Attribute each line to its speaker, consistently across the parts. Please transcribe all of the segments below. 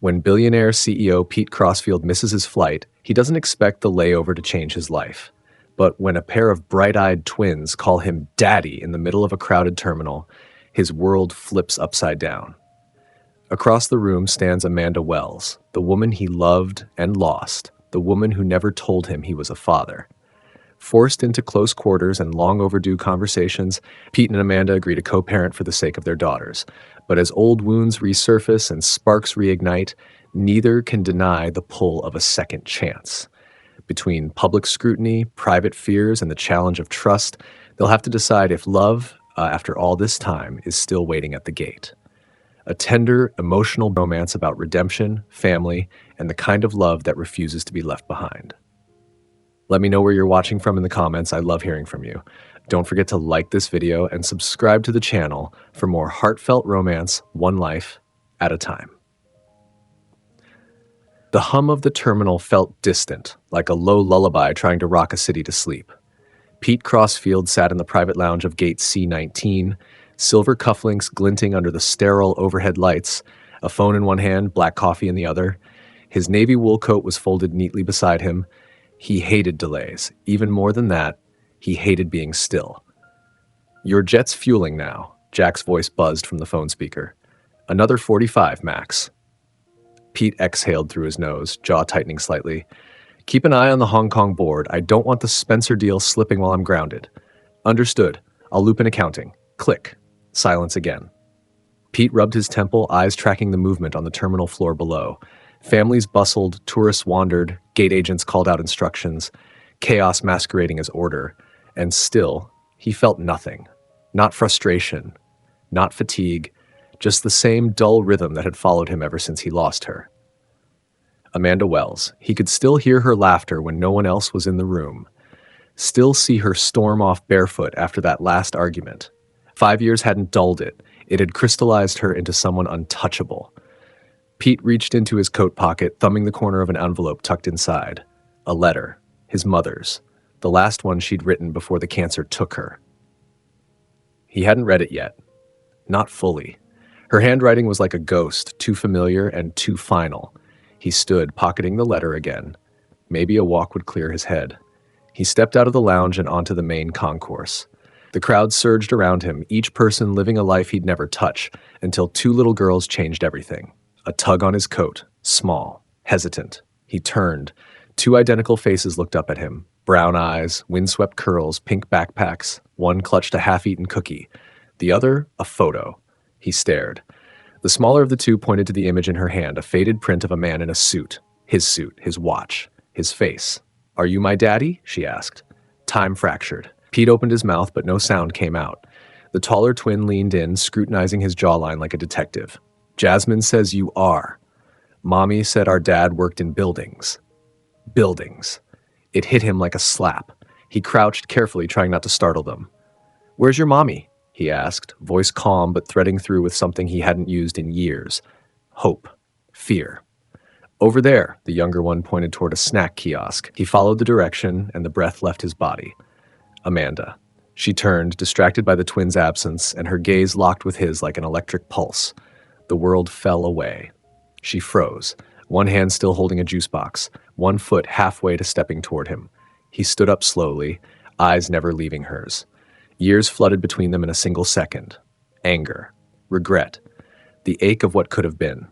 Speaker 1: When billionaire CEO Pete Crossfield misses his flight, he doesn't expect the layover to change his life. But when a pair of bright-eyed twins call him Daddy in the middle of a crowded terminal, his world flips upside down. Across the room stands Amanda Wells, the woman he loved and lost, the woman who never told him he was a father. Forced into close quarters and long overdue conversations, Pete and Amanda agree to co-parent for the sake of their daughters. But as old wounds resurface and sparks reignite, neither can deny the pull of a second chance. Between public scrutiny, private fears, and the challenge of trust, they'll have to decide if love, after all this time, is still waiting at the gate. A tender, emotional romance about redemption, family, and the kind of love that refuses to be left behind. Let me know where you're watching from in the comments. I love hearing from you. Don't forget to like this video and subscribe to the channel for more heartfelt romance, one life at a time. The hum of the terminal felt distant, like a low lullaby trying to rock a city to sleep. Pete Crossfield sat in the private lounge of gate C-19, silver cufflinks glinting under the sterile overhead lights, a phone in one hand, black coffee in the other. His navy wool coat was folded neatly beside him. He hated delays. Even more than that, he hated being still. "Your jet's fueling now," Jack's voice buzzed from the phone speaker. "Another 45, Max." Pete exhaled through his nose, jaw tightening slightly. "Keep an eye on the Hong Kong board. I don't want the Spencer deal slipping while I'm grounded." "Understood. I'll loop in accounting." Click. Silence again. Pete rubbed his temple, eyes tracking the movement on the terminal floor below. Families bustled, tourists wandered, gate agents called out instructions, chaos masquerading as order. And still, he felt nothing. Not frustration, not fatigue, just the same dull rhythm that had followed him ever since he lost her. Amanda Wells. He could still hear her laughter when no one else was in the room. Still see her storm off barefoot after that last argument. 5 years hadn't dulled it. It had crystallized her into someone untouchable. Pete reached into his coat pocket, thumbing the corner of an envelope tucked inside. A letter. His mother's. The last one she'd written before the cancer took her. He hadn't read it yet. Not fully. Her handwriting was like a ghost, too familiar and too final. He stood, pocketing the letter again. Maybe a walk would clear his head. He stepped out of the lounge and onto the main concourse. The crowd surged around him, each person living a life he'd never touch, until two little girls changed everything. A tug on his coat, small, hesitant. He turned. Two identical faces looked up at him. Brown eyes, windswept curls, pink backpacks. One clutched a half-eaten cookie. The other, a photo. He stared. The smaller of the two pointed to the image in her hand, a faded print of a man in a suit. His watch, his face. "Are you my daddy?" she asked. Time fractured. Pete opened his mouth, but no sound came out. The taller twin leaned in, scrutinizing his jawline like a detective. "Jasmine says you are. Mommy said our dad worked in buildings." Buildings. It hit him like a slap. He crouched carefully, trying not to startle them. "Where's your mommy?" he asked, voice calm but threading through with something he hadn't used in years. Hope. Fear. "Over there," the younger one pointed toward a snack kiosk. He followed the direction, and the breath left his body. Amanda. She turned, distracted by the twins' absence, and her gaze locked with his like an electric pulse. The world fell away. She froze, one hand still holding a juice box, one foot halfway to stepping toward him. He stood up slowly, eyes never leaving hers. Years flooded between them in a single second. Anger. Regret. The ache of what could have been.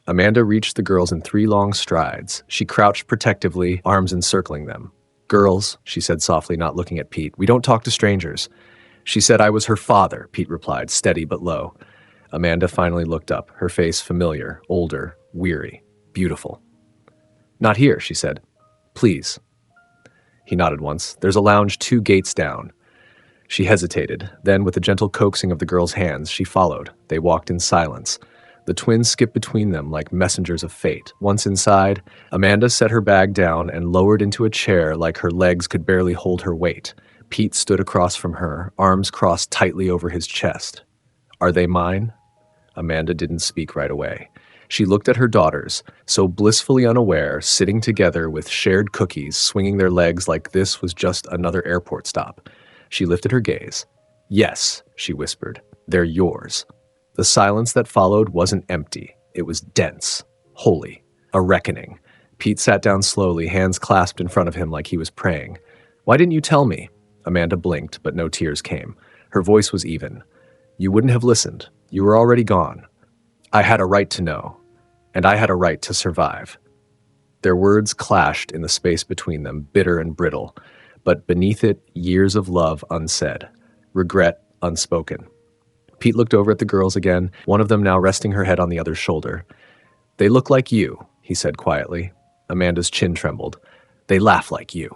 Speaker 1: Amanda reached the girls in 3 long strides. She crouched protectively, arms encircling them. "Girls," she said softly, not looking at Pete, "we don't talk to strangers." "She said I was her father," Pete replied, steady but low. Amanda finally looked up, her face familiar, older, weary, beautiful. "Not here," she said. "Please." He nodded once. "There's a lounge 2 gates down." She hesitated. Then, with a gentle coaxing of the girl's hands, she followed. They walked in silence. The twins skipped between them like messengers of fate. Once inside, Amanda set her bag down and lowered into a chair like her legs could barely hold her weight. Pete stood across from her, arms crossed tightly over his chest. "Are they mine?" Amanda didn't speak right away. She looked at her daughters, so blissfully unaware, sitting together with shared cookies, swinging their legs like this was just another airport stop. She lifted her gaze. "Yes," she whispered, "they're yours." The silence that followed wasn't empty. It was dense, Holy. A reckoning. Pete sat down slowly, hands clasped in front of him like he was praying. Why didn't you tell me? Amanda blinked, but no tears came. Her voice was even. You wouldn't have listened. You were already gone. I had a right to know. And I had a right to survive. Their words clashed in the space between them, bitter and brittle, but beneath it, years of love unsaid, regret unspoken. Pete looked over at the girls again, one of them now resting her head on the other's shoulder. They look like you, he said quietly. Amanda's chin trembled. They laugh like you.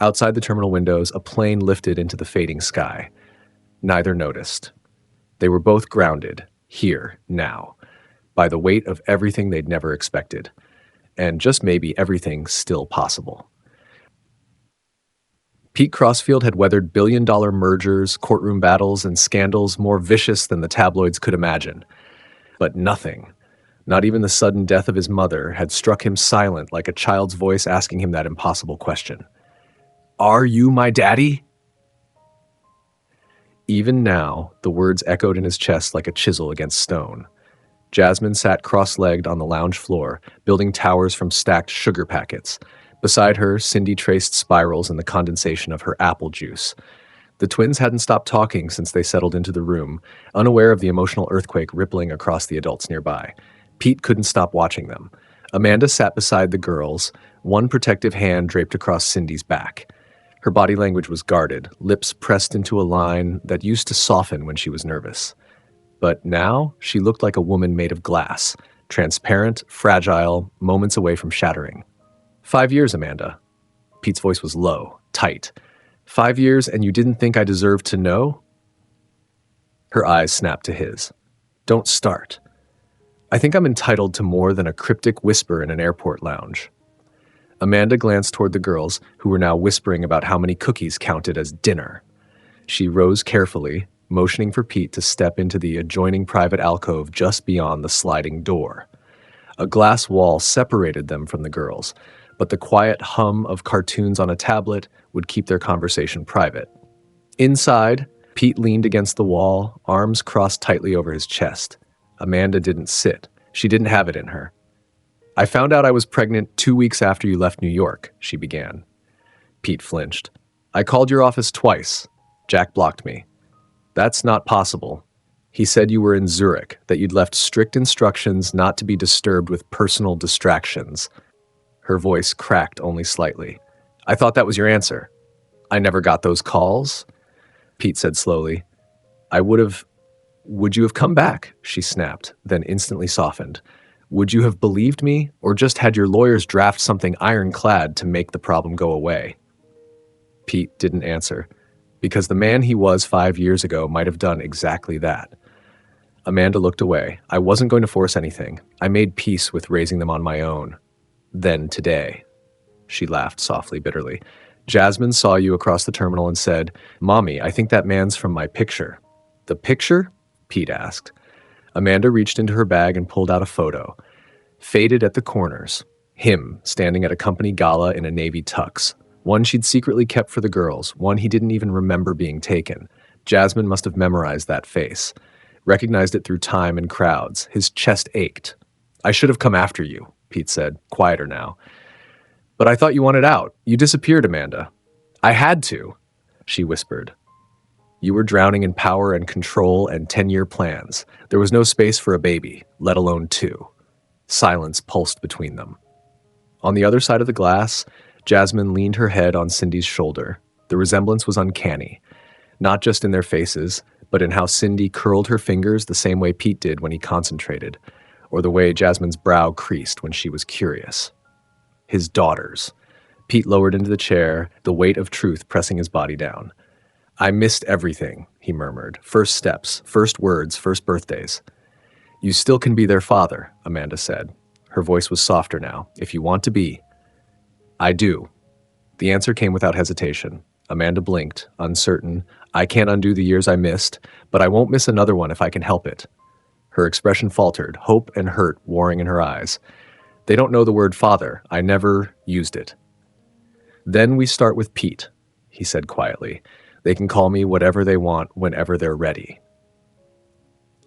Speaker 1: Outside the terminal windows, a plane lifted into the fading sky. Neither noticed. They were both grounded, here, now, by the weight of everything they'd never expected. And just maybe everything still possible. Pete Crossfield had weathered billion-dollar mergers, courtroom battles, and scandals more vicious than the tabloids could imagine. But nothing, not even the sudden death of his mother, had struck him silent like a child's voice asking him that impossible question. Are you my daddy? Even now, the words echoed in his chest like a chisel against stone. Jasmine sat cross-legged on the lounge floor, building towers from stacked sugar packets. Beside her, Cindy traced spirals in the condensation of her apple juice. The twins hadn't stopped talking since they settled into the room, unaware of the emotional earthquake rippling across the adults nearby. Pete couldn't stop watching them. Amanda sat beside the girls, one protective hand draped across Cindy's back. Her body language was guarded, lips pressed into a line that used to soften when she was nervous. But now, she looked like a woman made of glass, transparent, fragile, moments away from shattering. 5 years, Amanda. Pete's voice was low, tight. 5 years and you didn't think I deserved to know? Her eyes snapped to his. Don't start. I think I'm entitled to more than a cryptic whisper in an airport lounge. Amanda glanced toward the girls, who were now whispering about how many cookies counted as dinner. She rose carefully, motioning for Pete to step into the adjoining private alcove just beyond the sliding door. A glass wall separated them from the girls, but the quiet hum of cartoons on a tablet would keep their conversation private. Inside, Pete leaned against the wall, arms crossed tightly over his chest. Amanda didn't sit. She didn't have it in her. I found out I was pregnant 2 weeks after you left New York, she began. Pete flinched. I called your office twice. Jack blocked me. That's not possible. He said you were in Zurich, that you'd left strict instructions not to be disturbed with personal distractions. Her voice cracked only slightly. I thought that was your answer. I never got those calls. Pete said slowly. Would you have come back? She snapped, then instantly softened. Would you have believed me, or just had your lawyers draft something ironclad to make the problem go away? Pete didn't answer, because the man he was 5 years ago might have done exactly that. Amanda looked away. I wasn't going to force anything. I made peace with raising them on my own. Then today. She laughed softly, bitterly. Jasmine saw you across the terminal and said, Mommy, I think that man's from my picture. The picture? Pete asked. Amanda reached into her bag and pulled out a photo. Faded at the corners. Him, standing at a company gala in a navy tux. One she'd secretly kept for the girls, one he didn't even remember being taken. Jasmine must have memorized that face. Recognized it through time and crowds. His chest ached. I should have come after you, Pete said, quieter now. But I thought you wanted out. You disappeared, Amanda. I had to, she whispered. You were drowning in power and control and 10-year plans. There was no space for a baby, let alone two. Silence pulsed between them. On the other side of the glass, Jasmine leaned her head on Cindy's shoulder. The resemblance was uncanny, not just in their faces, but in how Cindy curled her fingers the same way Pete did when he concentrated, or the way Jasmine's brow creased when she was curious. His daughters. Pete lowered into the chair, the weight of truth pressing his body down. I missed everything, he murmured. First steps, first words, first birthdays. You still can be their father, Amanda said. Her voice was softer now. If you want to be. I do. The answer came without hesitation. Amanda blinked, uncertain. I can't undo the years I missed, but I won't miss another one if I can help it. Her expression faltered, hope and hurt warring in her eyes. They don't know the word father. I never used it. Then we start with Pete, he said quietly. They can call me whatever they want whenever they're ready.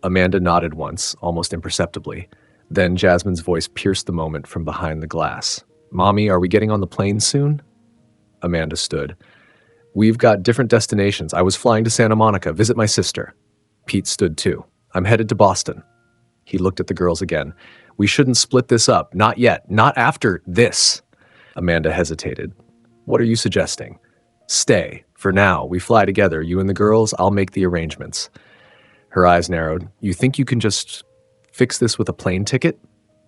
Speaker 1: Amanda nodded once, almost imperceptibly. Then Jasmine's voice pierced the moment from behind the glass. Mommy, are we getting on the plane soon? Amanda stood. We've got different destinations. I was flying to Santa Monica, visit my sister. Pete stood too. I'm headed to Boston. He looked at the girls again. We shouldn't split this up. Not yet. Not after this. Amanda hesitated. What are you suggesting? Stay. For now, we fly together. You and the girls, I'll make the arrangements. Her eyes narrowed. You think you can just fix this with a plane ticket?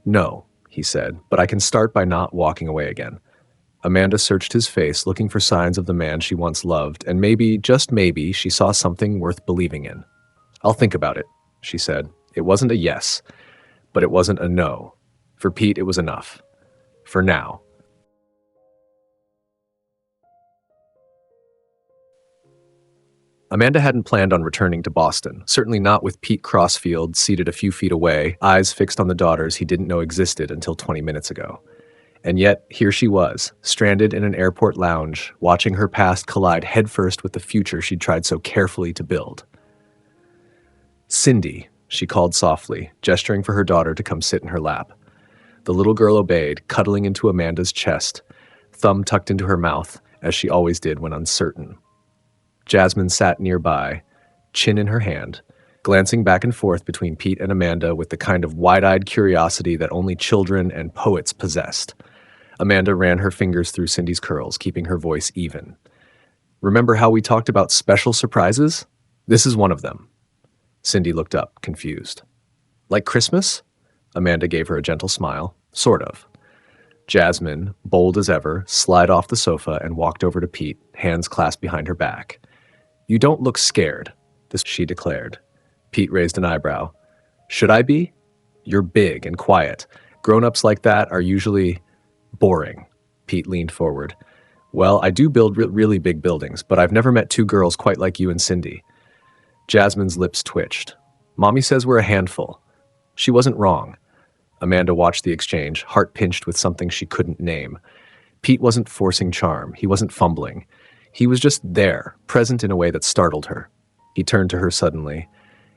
Speaker 1: No, he said, but I can start by not walking away again. Amanda searched his face, looking for signs of the man she once loved, and maybe, just maybe, she saw something worth believing in. I'll think about it, she said. It wasn't a yes, but it wasn't a no. For Pete, it was enough. For now. Amanda hadn't planned on returning to Boston, certainly not with Pete Crossfield seated a few feet away, eyes fixed on the daughters he didn't know existed until 20 minutes ago. And yet, here she was, stranded in an airport lounge, watching her past collide headfirst with the future she'd tried so carefully to build. Cindy, she called softly, gesturing for her daughter to come sit in her lap. The little girl obeyed, cuddling into Amanda's chest, thumb tucked into her mouth, as she always did when uncertain. Jasmine sat nearby, chin in her hand, glancing back and forth between Pete and Amanda with the kind of wide-eyed curiosity that only children and poets possessed. Amanda ran her fingers through Cindy's curls, keeping her voice even. Remember how we talked about special surprises? This is one of them. Cindy looked up, confused. Like Christmas? Amanda gave her a gentle smile. Sort of. Jasmine, bold as ever, slid off the sofa and walked over to Pete, hands clasped behind her back. You don't look scared, she declared. Pete raised an eyebrow. Should I be? You're big and quiet. Grown-ups like that are usually boring. Pete leaned forward. Well, I do build really big buildings, but I've never met two girls quite like you and Cindy. Jasmine's lips twitched. Mommy says we're a handful. She wasn't wrong. Amanda watched the exchange, heart pinched with something she couldn't name. Pete wasn't forcing charm. He wasn't fumbling. He was just there, present in a way that startled her. He turned to her suddenly.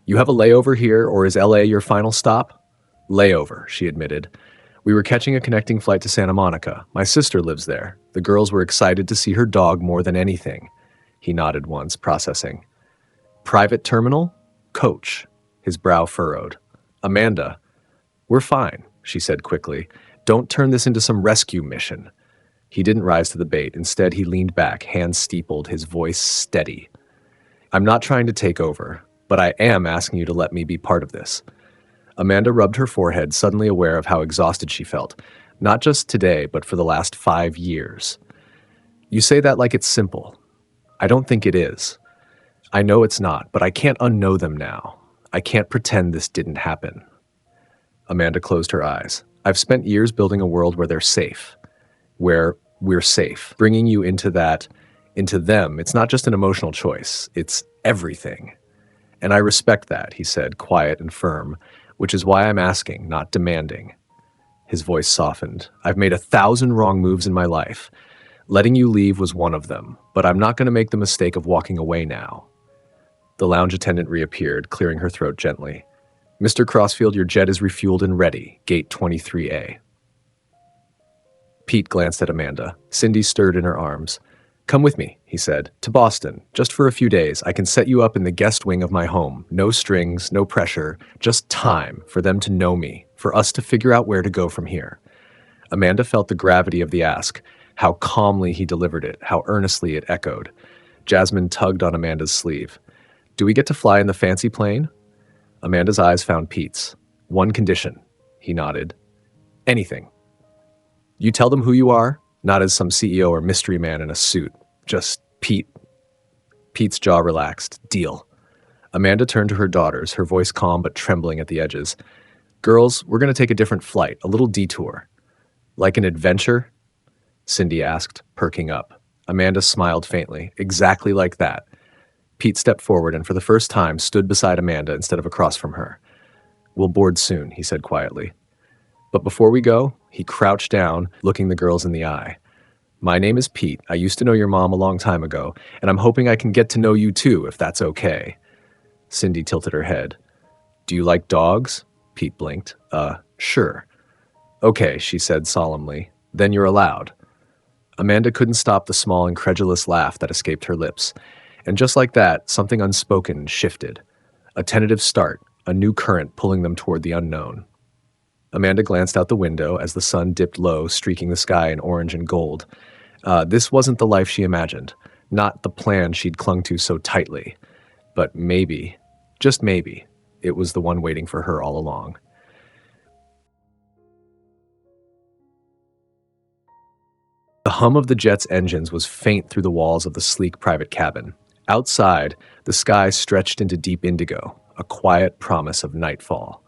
Speaker 1: You have a layover here, or is LA your final stop? Layover, she admitted. We were catching a connecting flight to Santa Monica. My sister lives there. The girls were excited to see her dog more than anything. He nodded once, processing. Private terminal? Coach. His brow furrowed. Amanda. We're fine, she said quickly. Don't turn this into some rescue mission. He didn't rise to the bait. Instead, he leaned back, hands steepled, his voice steady. I'm not trying to take over, but I am asking you to let me be part of this. Amanda rubbed her forehead, suddenly aware of how exhausted she felt, not just today, but for the last 5 years. You say that like it's simple. I don't think it is. I know it's not, but I can't unknow them now. I can't pretend this didn't happen. Amanda closed her eyes. I've spent years building a world where they're safe, where we're safe. Bringing you into that, into them, it's not just an emotional choice. It's everything. And I respect that, he said, quiet and firm, which is why I'm asking, not demanding. His voice softened. I've made 1,000 wrong moves in my life. Letting you leave was one of them, but I'm not going to make the mistake of walking away now. The lounge attendant reappeared, clearing her throat gently. Mr. Crossfield, your jet is refueled and ready. Gate 23A. Pete glanced at Amanda. Cindy stirred in her arms. Come with me, he said, to Boston, just for a few days. I can set you up in the guest wing of my home. No strings, no pressure, just time for them to know me, for us to figure out where to go from here. Amanda felt the gravity of the ask, how calmly he delivered it, how earnestly it echoed. Jasmine tugged on Amanda's sleeve. Do we get to fly in the fancy plane? Amanda's eyes found Pete's. One condition, he nodded. Anything. You tell them who you are, not as some CEO or mystery man in a suit. Just Pete. Pete's jaw relaxed. Deal. Amanda turned to her daughters, her voice calm but trembling at the edges. Girls, we're going to take a different flight, a little detour. Like an adventure? Cindy asked, perking up. Amanda smiled faintly. Exactly like that. Pete stepped forward and for the first time stood beside Amanda instead of across from her. We'll board soon, he said quietly. But before we go, he crouched down, looking the girls in the eye. My name is Pete. I used to know your mom a long time ago, and I'm hoping I can get to know you too, if that's okay. Cindy tilted her head. Do you like dogs? Pete blinked. Sure. Okay, she said solemnly. Then you're allowed. Amanda couldn't stop the small, incredulous laugh that escaped her lips. And just like that, something unspoken shifted. A tentative start, a new current pulling them toward the unknown. Amanda glanced out the window as the sun dipped low, streaking the sky in orange and gold. This wasn't the life she imagined, not the plan she'd clung to so tightly. But maybe, just maybe, it was the one waiting for her all along. The hum of the jet's engines was faint through the walls of the sleek private cabin. Outside, the sky stretched into deep indigo, a quiet promise of nightfall.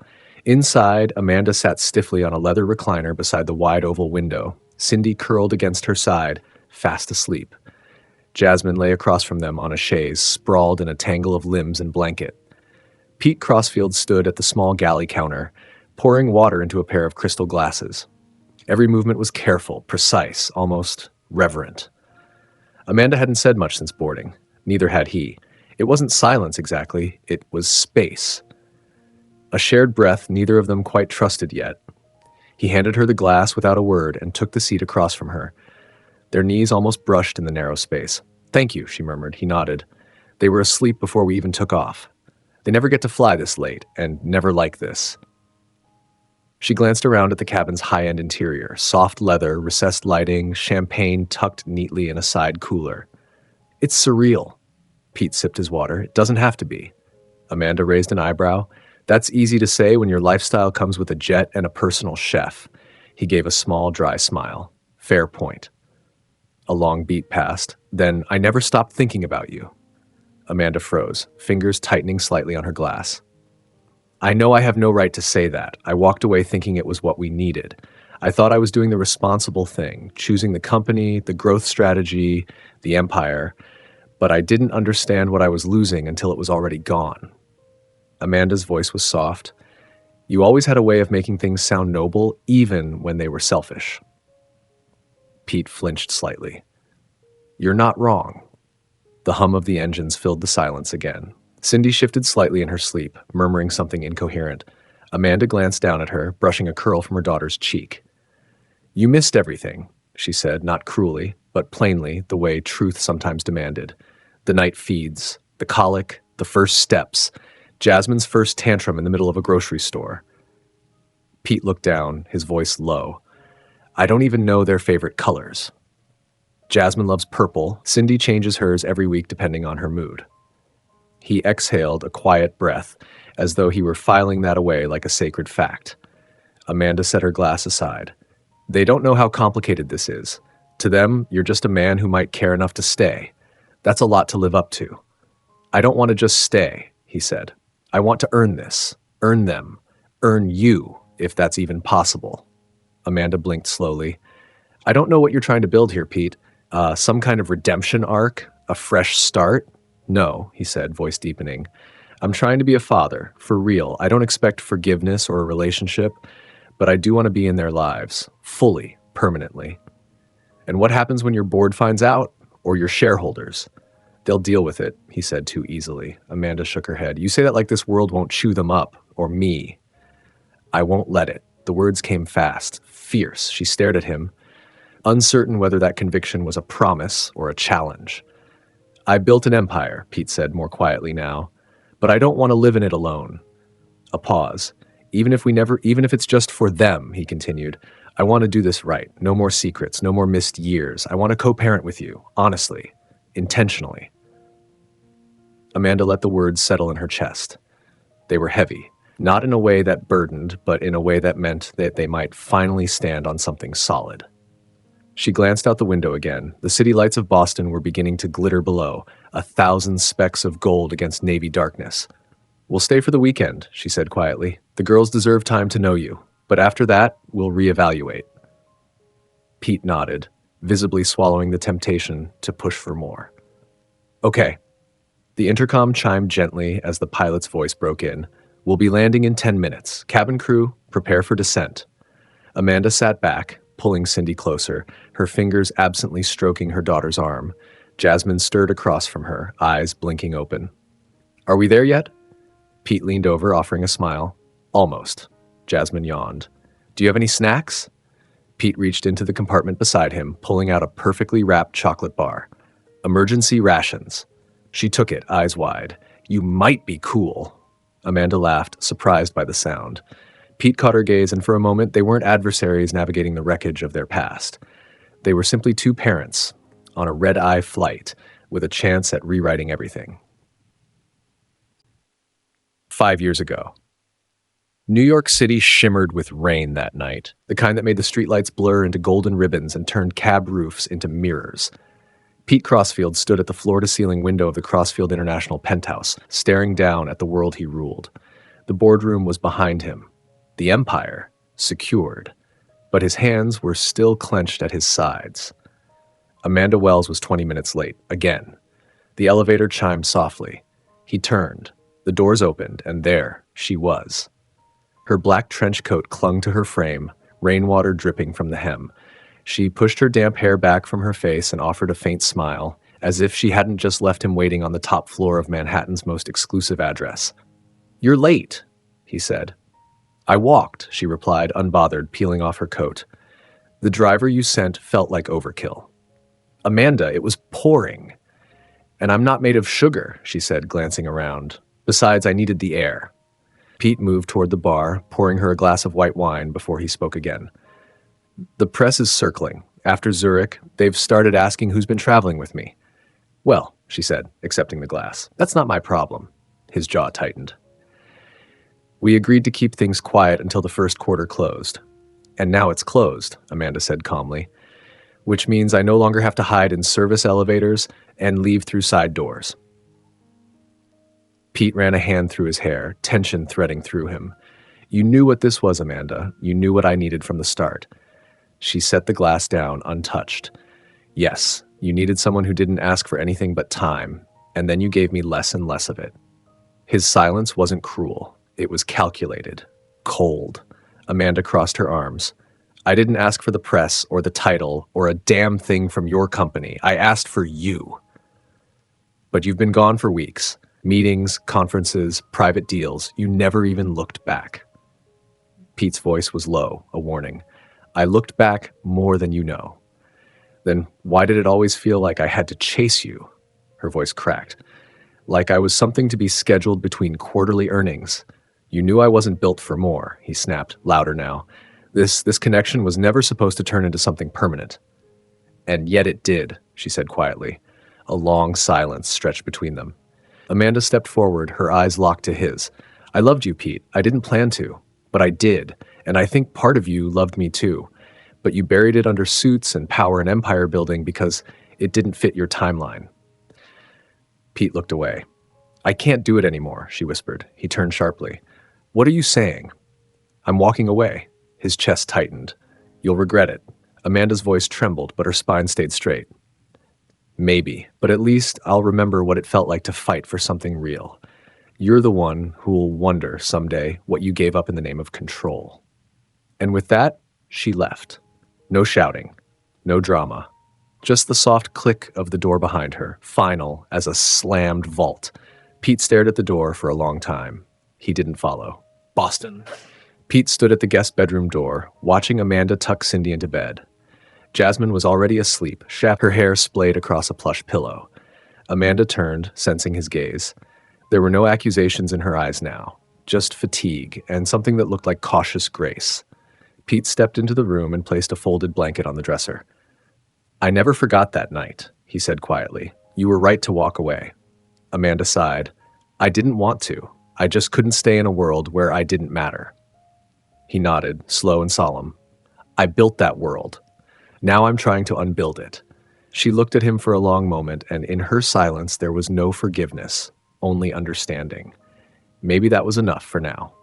Speaker 1: Inside, Amanda sat stiffly on a leather recliner beside the wide oval window, Cindy curled against her side, fast asleep. Jasmine lay across from them on a chaise, sprawled in a tangle of limbs and blanket. Pete Crossfield stood at the small galley counter, pouring water into a pair of crystal glasses. Every movement was careful, precise, almost reverent. Amanda hadn't said much since boarding. Neither had he. It wasn't silence exactly, it was space. A shared breath neither of them quite trusted yet. He handed her the glass without a word and took the seat across from her. Their knees almost brushed in the narrow space. "Thank you," she murmured. He nodded. They were asleep before we even took off. They never get to fly this late, and never like this. She glanced around at the cabin's high-end interior, soft leather, recessed lighting, champagne tucked neatly in a side cooler. "It's surreal." Pete sipped his water. "It doesn't have to be." Amanda raised an eyebrow. "That's easy to say when your lifestyle comes with a jet and a personal chef." He gave a small, dry smile. "Fair point." A long beat passed. Then, "I never stopped thinking about you." Amanda froze, fingers tightening slightly on her glass. "I know I have no right to say that. I walked away thinking it was what we needed. I thought I was doing the responsible thing, choosing the company, the growth strategy, the empire, but I didn't understand what I was losing until it was already gone." Amanda's voice was soft. "You always had a way of making things sound noble, even when they were selfish." Pete flinched slightly. "You're not wrong." The hum of the engines filled the silence again. Cindy shifted slightly in her sleep, murmuring something incoherent. Amanda glanced down at her, brushing a curl from her daughter's cheek. "You missed everything," she said, not cruelly, but plainly, the way truth sometimes demanded. The night feeds, the colic, the first steps, Jasmine's first tantrum in the middle of a grocery store. Pete looked down, his voice low. "I don't even know their favorite colors. Jasmine loves purple. Cindy changes hers every week depending on her mood." He exhaled a quiet breath, as though he were filing that away like a sacred fact. Amanda set her glass aside. "They don't know how complicated this is. To them, you're just a man who might care enough to stay. That's a lot to live up to." "I don't want to just stay," he said. "I want to earn this, earn them, earn you, if that's even possible." Amanda blinked slowly. "I don't know what you're trying to build here, Pete. Some kind of redemption arc? A fresh start?" "No," he said, voice deepening. "I'm trying to be a father, for real. I don't expect forgiveness or a relationship, but I do want to be in their lives, fully, permanently. And what happens when your board finds out? Or your shareholders?" "They'll deal with it," he said too easily. Amanda shook her head. "You say that like this world won't chew them up, or me." "I won't let it." The words came fast, fierce. She stared at him, uncertain whether that conviction was a promise or a challenge. "I built an empire," Pete said more quietly now, "but I don't want to live in it alone." A pause. Even if it's just for them," he continued, "I want to do this right. No more secrets, no more missed years. I want to co-parent with you, honestly, intentionally." Amanda let the words settle in her chest. They were heavy, not in a way that burdened, but in a way that meant that they might finally stand on something solid. She glanced out the window again. The city lights of Boston were beginning to glitter below, 1,000 specks of gold against navy darkness. "We'll stay for the weekend," she said quietly. "The girls deserve time to know you, but after that, we'll reevaluate." Pete nodded, visibly swallowing the temptation to push for more. "Okay." The intercom chimed gently as the pilot's voice broke in. "We'll be landing in 10 minutes. Cabin crew, prepare for descent." Amanda sat back, pulling Cindy closer, her fingers absently stroking her daughter's arm. Jasmine stirred across from her, eyes blinking open. "Are we there yet?" Pete leaned over, offering a smile. "Almost." Jasmine yawned. Do you have any snacks? Pete reached into the compartment beside him, pulling out a perfectly wrapped chocolate bar. Emergency rations. She took it, eyes wide. You might be cool. Amanda laughed, surprised by the sound. Pete caught her gaze, and for a moment they weren't adversaries navigating the wreckage of their past. They were simply two parents on a red-eye flight with a chance at rewriting everything. 5 years ago. New York City shimmered with rain that night, the kind that made the streetlights blur into golden ribbons and turned cab roofs into mirrors. Pete Crossfield stood at the floor-to-ceiling window of the Crossfield International penthouse, staring down at the world he ruled. The boardroom was behind him. The empire, secured. But his hands were still clenched at his sides. Amanda Wells was 20 minutes late, again. The elevator chimed softly. He turned. The doors opened, and there she was. Her black trench coat clung to her frame, rainwater dripping from the hem. She pushed her damp hair back from her face and offered a faint smile, as if she hadn't just left him waiting on the top floor of Manhattan's most exclusive address. You're late, he said. I walked, she replied, unbothered, peeling off her coat. The driver you sent felt like overkill. Amanda, it was pouring. And I'm not made of sugar, she said, glancing around. Besides, I needed the air. Pete moved toward the bar, pouring her a glass of white wine before he spoke again. The press is circling. After Zurich, they've started asking who's been traveling with me. Well, she said, accepting the glass, that's not my problem. His jaw tightened. We agreed to keep things quiet until the first quarter closed. And now it's closed, Amanda said calmly, which means I no longer have to hide in service elevators and leave through side doors. Pete ran a hand through his hair, tension threading through him. You knew what this was, Amanda. You knew what I needed from the start. She set the glass down, untouched. Yes, you needed someone who didn't ask for anything but time, and then you gave me less and less of it. His silence wasn't cruel. It was calculated, cold. Amanda crossed her arms. I didn't ask for the press or the title or a damn thing from your company. I asked for you. But you've been gone for weeks. Meetings, conferences, private deals. You never even looked back. Pete's voice was low, a warning. I looked back more than you know. Then why did it always feel like I had to chase you? Her voice cracked. Like I was something to be scheduled between quarterly earnings. You knew I wasn't built for more, he snapped, louder now. This connection was never supposed to turn into something permanent. And yet it did, she said quietly. A long silence stretched between them. Amanda stepped forward, her eyes locked to his. I loved you, Pete. I didn't plan to, but I did, and I think part of you loved me too. But you buried it under suits and power and empire building because it didn't fit your timeline. Pete looked away. I can't do it anymore, she whispered. He turned sharply. What are you saying? I'm walking away. His chest tightened. You'll regret it. Amanda's voice trembled, but her spine stayed straight. Maybe, but at least I'll remember what it felt like to fight for something real. You're the one who'll wonder someday what you gave up in the name of control. And with that, she left. No shouting, no drama. Just the soft click of the door behind her, final as a slammed vault. Pete stared at the door for a long time. He didn't follow. Boston. Pete stood at the guest bedroom door, watching Amanda tuck Cindy into bed. Jasmine was already asleep, her hair splayed across a plush pillow. Amanda turned, sensing his gaze. There were no accusations in her eyes now, just fatigue and something that looked like cautious grace. Pete stepped into the room and placed a folded blanket on the dresser. I never forgot that night, he said quietly. You were right to walk away. Amanda sighed. I didn't want to. I just couldn't stay in a world where I didn't matter. He nodded, slow and solemn. I built that world. Now I'm trying to unbuild it. She looked at him for a long moment, and in her silence there was no forgiveness, only understanding. Maybe that was enough for now.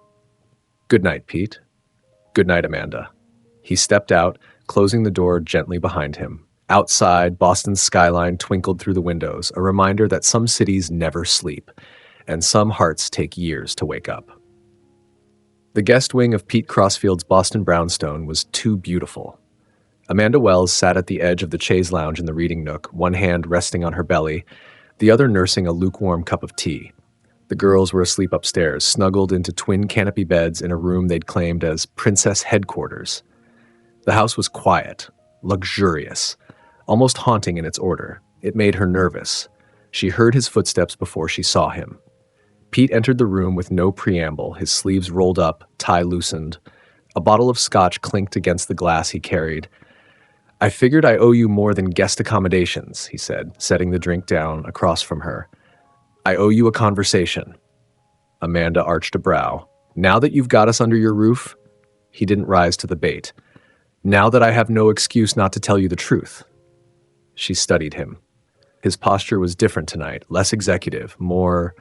Speaker 1: Good night, Pete. Good night, Amanda. He stepped out, closing the door gently behind him. Outside, Boston's skyline twinkled through the windows, a reminder that some cities never sleep, and some hearts take years to wake up. The guest wing of Pete Crossfield's Boston brownstone was too beautiful. Amanda Wells sat at the edge of the chaise lounge in the reading nook, one hand resting on her belly, the other nursing a lukewarm cup of tea. The girls were asleep upstairs, snuggled into twin canopy beds in a room they'd claimed as princess headquarters. The house was quiet, luxurious, almost haunting in its order. It made her nervous. She heard his footsteps before she saw him. Pete entered the room with no preamble, his sleeves rolled up, tie loosened. A bottle of scotch clinked against the glass he carried. "I figured I owe you more than guest accommodations," he said, setting the drink down across from her. "I owe you a conversation." Amanda arched a brow. "Now that you've got us under your roof?" He didn't rise to the bait. "Now that I have no excuse not to tell you the truth." She studied him. His posture was different tonight, less executive, more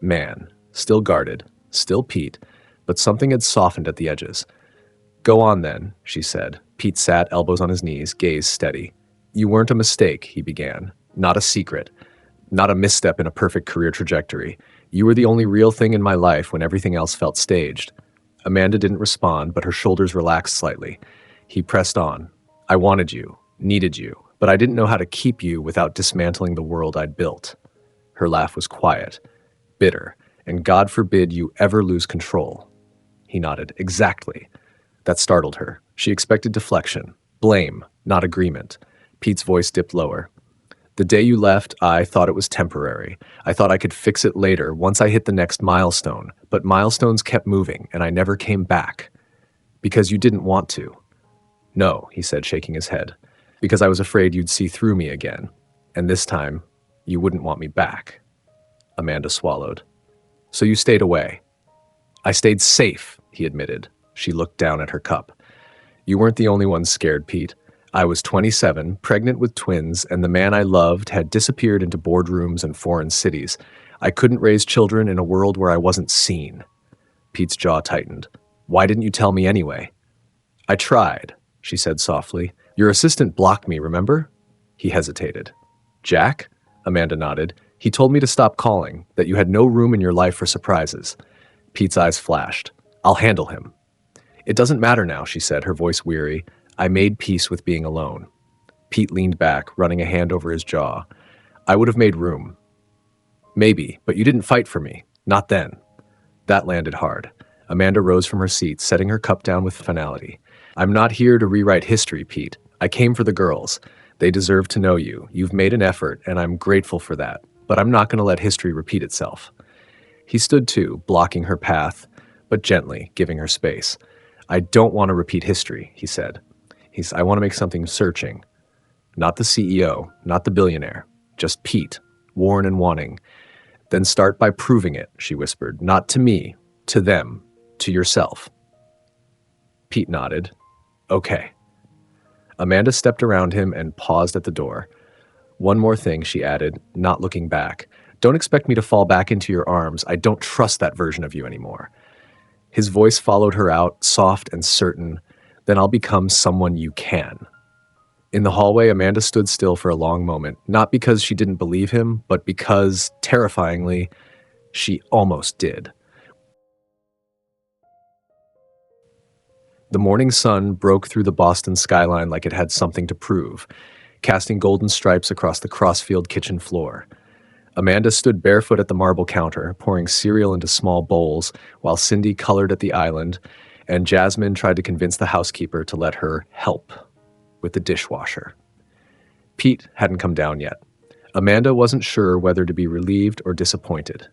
Speaker 1: man, still guarded, still Pete, but something had softened at the edges. "Go on then," she said. Pete sat, elbows on his knees, gaze steady. "You weren't a mistake," he began. "Not a secret. Not a misstep in a perfect career trajectory. You were the only real thing in my life when everything else felt staged." Amanda didn't respond, but her shoulders relaxed slightly. He pressed on. "I wanted you, needed you, but I didn't know how to keep you without dismantling the world I'd built." Her laugh was quiet, bitter, and God forbid you ever lose control. He nodded. "Exactly." That startled her. She expected deflection, blame, not agreement. Pete's voice dipped lower. "The day you left, I thought it was temporary. I thought I could fix it later, once I hit the next milestone. But milestones kept moving, and I never came back. Because you didn't want to." "No," he said, shaking his head. "Because I was afraid you'd see through me again. And this time, you wouldn't want me back." Amanda swallowed. "So you stayed away." "I stayed safe," he admitted. She looked down at her cup. "You weren't the only one scared, Pete. I was 27, pregnant with twins, and the man I loved had disappeared into boardrooms and foreign cities. I couldn't raise children in a world where I wasn't seen." Pete's jaw tightened. "Why didn't you tell me anyway?" "I tried," she said softly. "Your assistant blocked me, remember?" He hesitated. "Jack?" Amanda nodded. "He told me to stop calling, that you had no room in your life for surprises." Pete's eyes flashed. "I'll handle him." "It doesn't matter now," she said, her voice weary. "I made peace with being alone." Pete leaned back, running a hand over his jaw. "I would have made room." "Maybe, but you didn't fight for me. Not then." That landed hard. Amanda rose from her seat, setting her cup down with finality. "I'm not here to rewrite history, Pete. I came for the girls. They deserve to know you. You've made an effort, and I'm grateful for that. But I'm not going to let history repeat itself." He stood too, blocking her path, but gently, giving her space. "I don't want to repeat history," he said. "I want to make something searching. Not the CEO, not the billionaire. Just Pete, worn and wanting. Then start by proving it," she whispered. "Not to me, to them, to yourself." Pete nodded. "Okay." Amanda stepped around him and paused at the door. "One more thing," she added, not looking back. "Don't expect me to fall back into your arms. I don't trust that version of you anymore." His voice followed her out, soft and certain. "Then I'll become someone you can." In the hallway, Amanda stood still for a long moment, not because she didn't believe him, but because, terrifyingly, she almost did. The morning sun broke through the Boston skyline like it had something to prove, casting golden stripes across the crossfield kitchen floor. Amanda stood barefoot at the marble counter, pouring cereal into small bowls, while Cindy colored at the island, and Jasmine tried to convince the housekeeper to let her help with the dishwasher. Pete hadn't come down yet. Amanda wasn't sure whether to be relieved or disappointed.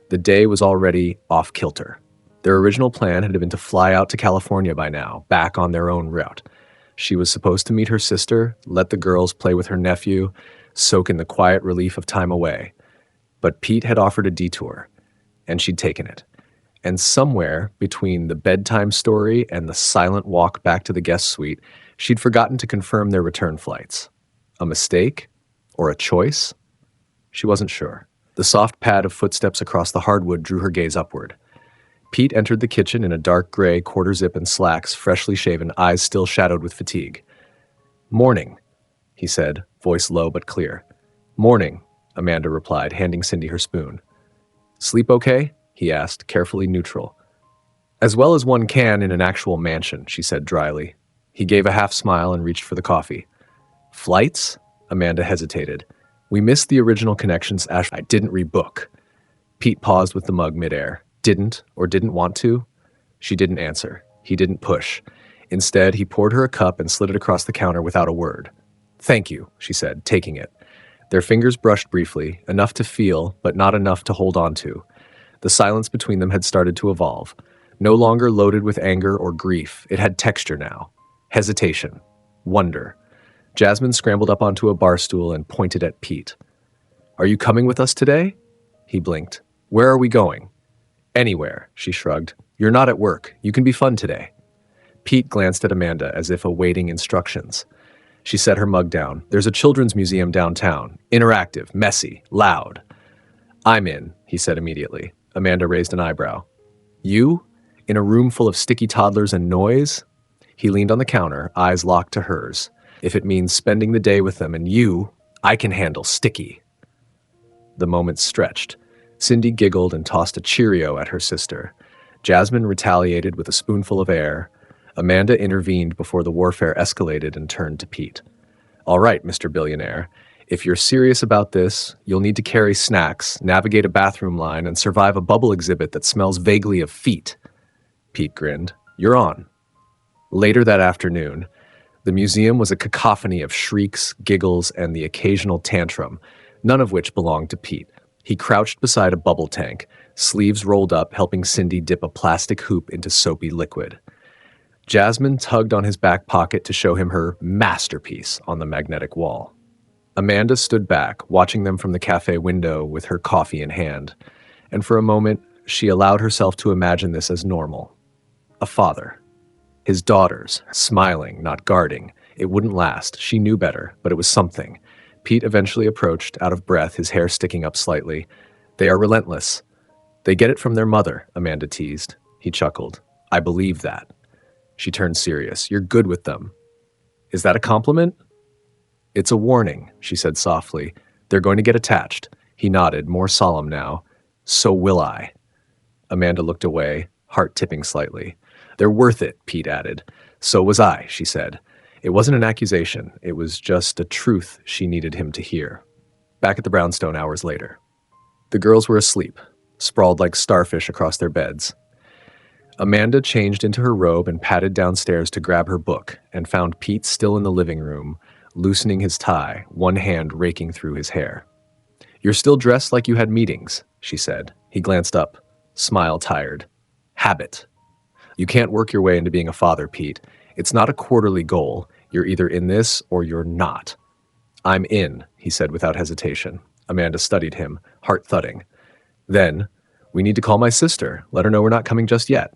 Speaker 1: The day was already off kilter. Their original plan had been to fly out to California by now, back on their own route. She was supposed to meet her sister, let the girls play with her nephew, soak in the quiet relief of time away. But Pete had offered a detour, and she'd taken it. And somewhere between the bedtime story and the silent walk back to the guest suite, she'd forgotten to confirm their return flights. A mistake? Or a choice? She wasn't sure. The soft pad of footsteps across the hardwood drew her gaze upward. Pete entered the kitchen in a dark gray quarter-zip and slacks, freshly shaven, eyes still shadowed with fatigue. "Morning," he said, voice low but clear. "Morning," Amanda replied, handing Cindy her spoon. "Sleep okay?" he asked, carefully neutral. "As well as one can in an actual mansion," she said dryly. He gave a half smile and reached for the coffee. "Flights?" Amanda hesitated. "We missed the original connections. I didn't rebook." Pete paused with the mug midair. Didn't or didn't want to? She didn't answer. He didn't push. Instead, he poured her a cup and slid it across the counter without a word. "Thank you," she said, taking it. Their fingers brushed briefly, enough to feel, but not enough to hold on to. The silence between them had started to evolve. No longer loaded with anger or grief, it had texture now. Hesitation. Wonder. Jasmine scrambled up onto a bar stool and pointed at Pete. "Are you coming with us today?" He blinked. "Where are we going?" "Anywhere," she shrugged. "You're not at work. You can be fun today." Pete glanced at Amanda as if awaiting instructions. She set her mug down. "There's a children's museum downtown. Interactive, messy, loud." "I'm in," he said immediately. Amanda raised an eyebrow. "You? In a room full of sticky toddlers and noise?" He leaned on the counter, eyes locked to hers. "If it means spending the day with them and you, I can handle sticky." The moment stretched. Cindy giggled and tossed a Cheerio at her sister. Jasmine retaliated with a spoonful of air. Amanda intervened before the warfare escalated and turned to Pete. "All right, Mr. Billionaire. If you're serious about this, you'll need to carry snacks, navigate a bathroom line, and survive a bubble exhibit that smells vaguely of feet." Pete grinned. "You're on." Later that afternoon, the museum was a cacophony of shrieks, giggles, and the occasional tantrum, none of which belonged to Pete. He crouched beside a bubble tank, sleeves rolled up, helping Cindy dip a plastic hoop into soapy liquid. Jasmine tugged on his back pocket to show him her masterpiece on the magnetic wall. Amanda stood back, watching them from the cafe window with her coffee in hand, and for a moment, she allowed herself to imagine this as normal. A father. His daughters, smiling, not guarding. It wouldn't last. She knew better, but it was something. Pete eventually approached, out of breath, his hair sticking up slightly. "They are relentless." "They get it from their mother," Amanda teased. He chuckled. "I believe that." She turned serious. "You're good with them." "Is that a compliment?" "It's a warning," she said softly. "They're going to get attached." He nodded, more solemn now. "So will I." Amanda looked away, heart tipping slightly. "They're worth it," Pete added. "So was I," she said. It wasn't an accusation. It was just a truth she needed him to hear. Back at the brownstone hours later. The girls were asleep, sprawled like starfish across their beds. Amanda changed into her robe and padded downstairs to grab her book and found Pete still in the living room, loosening his tie, one hand raking through his hair. "You're still dressed like you had meetings," she said. He glanced up, smile tired. "Habit. You can't work your way into being a father, Pete. It's not a quarterly goal. You're either in this or you're not." "I'm in," he said without hesitation. Amanda studied him, heart thudding. "Then, we need to call my sister, let her know we're not coming just yet."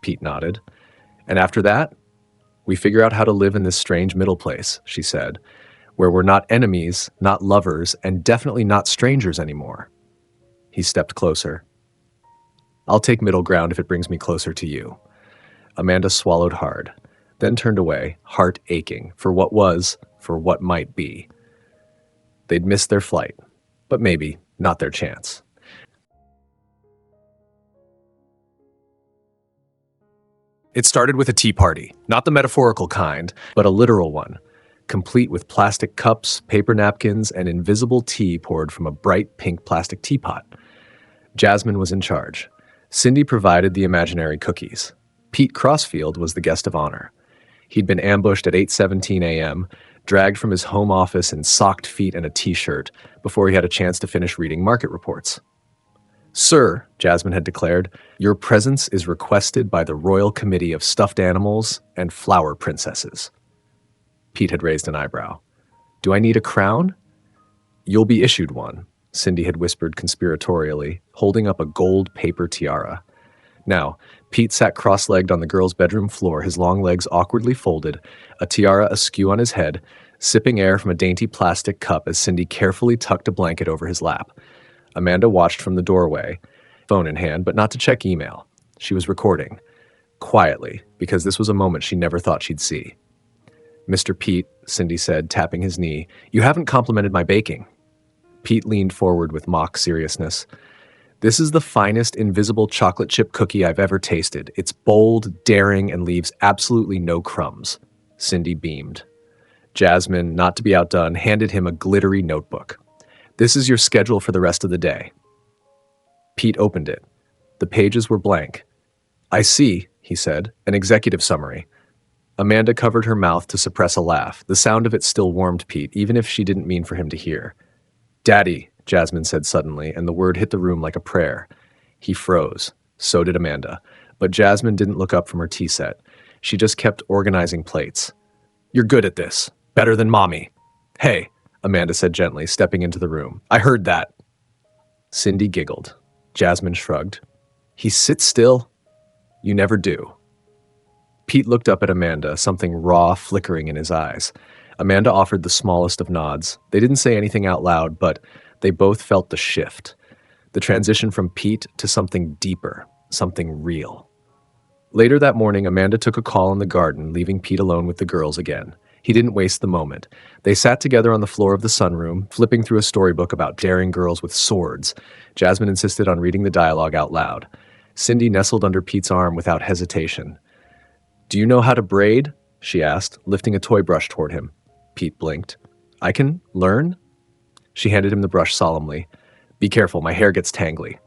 Speaker 1: Pete nodded. "And after that, we figure out how to live in this strange middle place," she said, "where we're not enemies, not lovers, and definitely not strangers anymore." He stepped closer. "I'll take middle ground if it brings me closer to you." Amanda swallowed hard, then turned away, heart aching, for what was, for what might be. They'd missed their flight, but maybe not their chance. It started with a tea party, not the metaphorical kind, but a literal one, complete with plastic cups, paper napkins, and invisible tea poured from a bright pink plastic teapot. Jasmine was in charge. Cindy provided the imaginary cookies. Pete Crossfield was the guest of honor. He'd been ambushed at 8:17 a.m., dragged from his home office in socked feet and a t-shirt before he had a chance to finish reading market reports. "Sir," Jasmine had declared, "your presence is requested by the Royal Committee of Stuffed Animals and Flower Princesses." Pete had raised an eyebrow. "Do I need a crown?" "You'll be issued one," Cindy had whispered conspiratorially, holding up a gold paper tiara. Now, Pete sat cross-legged on the girl's bedroom floor, his long legs awkwardly folded, a tiara askew on his head, sipping air from a dainty plastic cup as Cindy carefully tucked a blanket over his lap. Amanda watched from the doorway, phone in hand, but not to check email. She was recording. Quietly, because this was a moment she never thought she'd see. "Mr. Pete," Cindy said, tapping his knee, "you haven't complimented my baking." Pete leaned forward with mock seriousness. "This is the finest invisible chocolate chip cookie I've ever tasted. It's bold, daring, and leaves absolutely no crumbs." Cindy beamed. Jasmine, not to be outdone, handed him a glittery notebook. "This is your schedule for the rest of the day." Pete opened it. The pages were blank. "I see," he said, "an executive summary." Amanda covered her mouth to suppress a laugh. The sound of it still warmed Pete, even if she didn't mean for him to hear. "Daddy," Jasmine said suddenly, and the word hit the room like a prayer. He froze. So did Amanda. But Jasmine didn't look up from her tea set. She just kept organizing plates. "You're good at this. Better than Mommy." "Hey," Amanda said gently, stepping into the room. "I heard that." Cindy giggled. Jasmine shrugged. "He sits still." "You never do." Pete looked up at Amanda, something raw flickering in his eyes. Amanda offered the smallest of nods. They didn't say anything out loud, but they both felt the shift. The transition from Pete to something deeper, something real. Later that morning, Amanda took a call in the garden, leaving Pete alone with the girls again. He didn't waste the moment. They sat together on the floor of the sunroom, flipping through a storybook about daring girls with swords. Jasmine insisted on reading the dialogue out loud. Cindy nestled under Pete's arm without hesitation. "Do you know how to braid?" she asked, lifting a toy brush toward him. Pete blinked. "I can learn?" She handed him the brush solemnly. "Be careful, my hair gets tangly."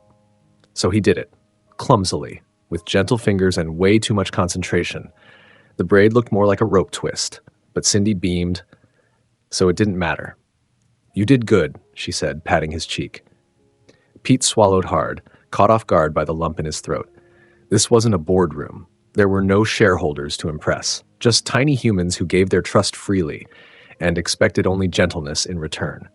Speaker 1: So he did it, clumsily, with gentle fingers and way too much concentration. The braid looked more like a rope twist, but Cindy beamed, so it didn't matter. "You did good," she said, patting his cheek. Pete swallowed hard, caught off guard by the lump in his throat. This wasn't a boardroom. There were no shareholders to impress, just tiny humans who gave their trust freely and expected only gentleness in return.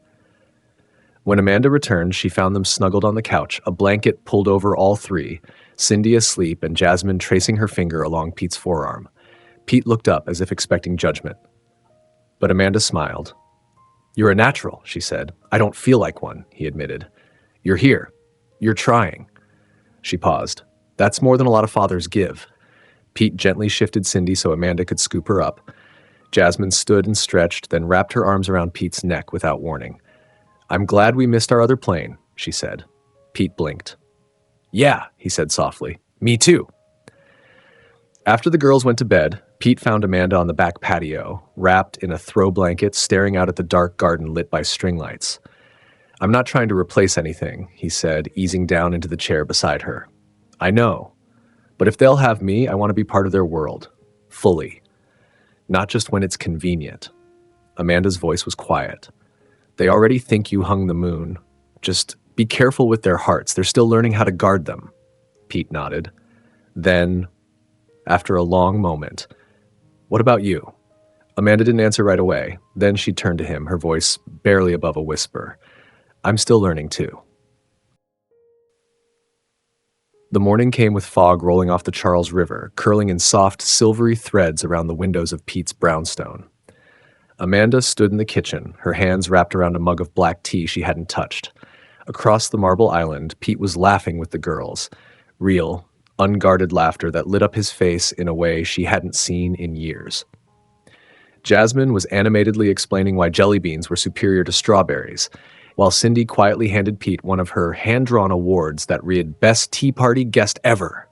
Speaker 1: When Amanda returned, she found them snuggled on the couch, a blanket pulled over all three, Cindy asleep and Jasmine tracing her finger along Pete's forearm. Pete looked up as if expecting judgment. But Amanda smiled. "You're a natural," she said. "I don't feel like one," he admitted. "You're here. You're trying." She paused. "That's more than a lot of fathers give." Pete gently shifted Cindy so Amanda could scoop her up. Jasmine stood and stretched, then wrapped her arms around Pete's neck without warning. "I'm glad we missed our other plane," she said. Pete blinked. "Yeah," he said softly. "Me too." After the girls went to bed, Pete found Amanda on the back patio, wrapped in a throw blanket, staring out at the dark garden lit by string lights. "I'm not trying to replace anything," he said, easing down into the chair beside her. "I know. But if they'll have me, I want to be part of their world. Fully. Not just when it's convenient." Amanda's voice was quiet. "They already think you hung the moon. Just be careful with their hearts. They're still learning how to guard them." Pete nodded. Then, after a long moment, "What about you?" Amanda didn't answer right away. Then she turned to him, her voice barely above a whisper. "I'm still learning too." The morning came with fog rolling off the Charles River, curling in soft, silvery threads around the windows of Pete's brownstone. Amanda stood in the kitchen, her hands wrapped around a mug of black tea she hadn't touched. Across the marble island, Pete was laughing with the girls. Real, unguarded laughter that lit up his face in a way she hadn't seen in years. Jasmine was animatedly explaining why jelly beans were superior to strawberries, while Cindy quietly handed Pete one of her hand-drawn awards that read Best Tea Party Guest Ever.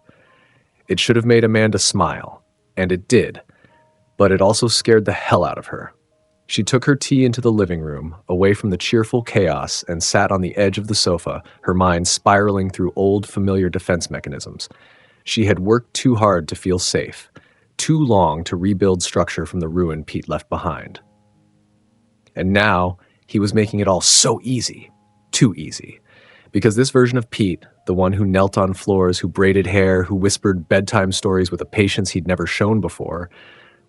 Speaker 1: It should have made Amanda smile, and it did, but it also scared the hell out of her. She took her tea into the living room, away from the cheerful chaos, and sat on the edge of the sofa, her mind spiraling through old, familiar defense mechanisms. She had worked too hard to feel safe, too long to rebuild structure from the ruin Pete left behind. And now, he was making it all so easy, too easy. Because this version of Pete, the one who knelt on floors, who braided hair, who whispered bedtime stories with a patience he'd never shown before,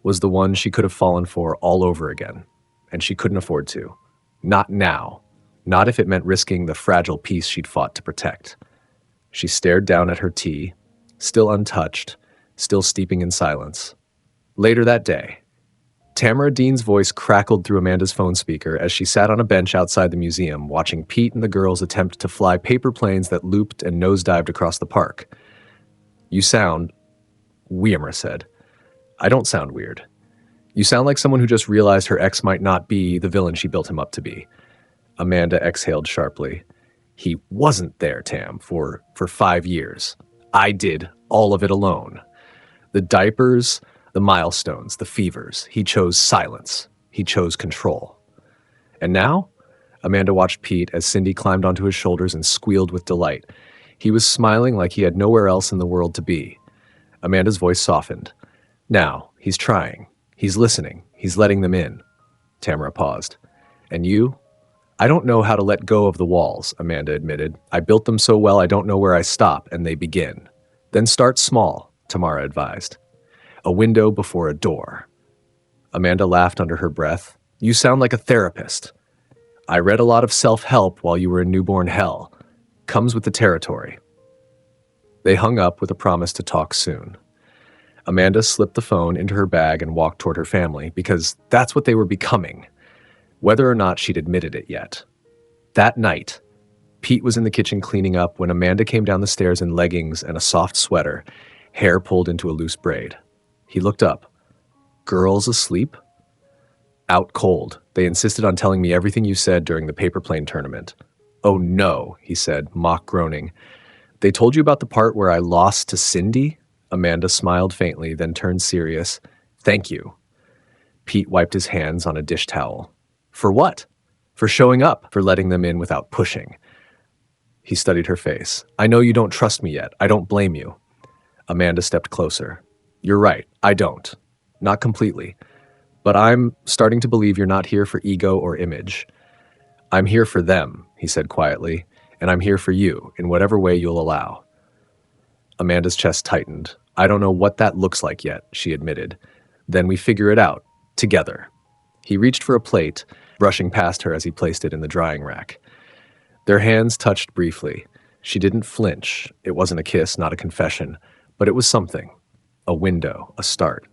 Speaker 1: was the one she could have fallen for all over again. And she couldn't afford to. Not now. Not if it meant risking the fragile peace she'd fought to protect. She stared down at her tea, still untouched, still steeping in silence. Later that day, Tamara Dean's voice crackled through Amanda's phone speaker as she sat on a bench outside the museum, watching Pete and the girls attempt to fly paper planes that looped and nosedived across the park. "You sound," Weimer said. "I don't sound weird. You sound like someone who just realized her ex might not be the villain she built him up to be." Amanda exhaled sharply. "He wasn't there, Tam, for 5 years. I did all of it alone. The diapers, the milestones, the fevers. He chose silence. He chose control. And now?" Amanda watched Pete as Cindy climbed onto his shoulders and squealed with delight. He was smiling like he had nowhere else in the world to be. Amanda's voice softened. Now, he's trying. He's listening. He's letting them in. Tamara paused. And you? I don't know how to let go of the walls, Amanda admitted. I built them so well I don't know where I stop, and they begin. Then start small, Tamara advised. A window before a door. Amanda laughed under her breath. You sound like a therapist. I read a lot of self-help while you were in newborn hell. Comes with the territory. They hung up with a promise to talk soon. Amanda slipped the phone into her bag and walked toward her family, because that's what they were becoming, whether or not she'd admitted it yet. That night, Pete was in the kitchen cleaning up when Amanda came down the stairs in leggings and a soft sweater, hair pulled into a loose braid. He looked up. Girls asleep? Out cold. They insisted on telling me everything you said during the paper plane tournament. Oh no, he said, mock groaning. They told you about the part where I lost to Cindy? Amanda smiled faintly, then turned serious. Thank you. Pete wiped his hands on a dish towel. For what? For showing up, for letting them in without pushing. He studied her face. I know you don't trust me yet. I don't blame you. Amanda stepped closer. You're right. I don't. Not completely. But I'm starting to believe you're not here for ego or image. I'm here for them, he said quietly, and I'm here for you, in whatever way you'll allow. Amanda's chest tightened. I don't know what that looks like yet, she admitted. Then we figure it out, together. He reached for a plate, brushing past her as he placed it in the drying rack. Their hands touched briefly. She didn't flinch. It wasn't a kiss, not a confession, but it was something. A window, a start.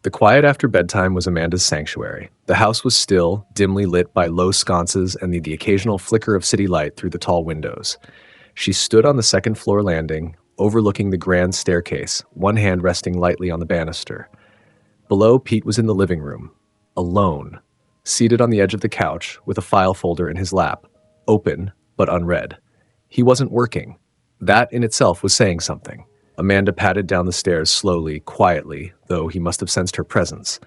Speaker 1: The quiet after bedtime was Amanda's sanctuary. The house was still, dimly lit by low sconces and the occasional flicker of city light through the tall windows. She stood on the second-floor landing, overlooking the grand staircase, one hand resting lightly on the banister. Below, Pete was in the living room, alone, seated on the edge of the couch with a file folder in his lap, open but unread. He wasn't working. That in itself was saying something. Amanda padded down the stairs slowly, quietly, though he must have sensed her presence.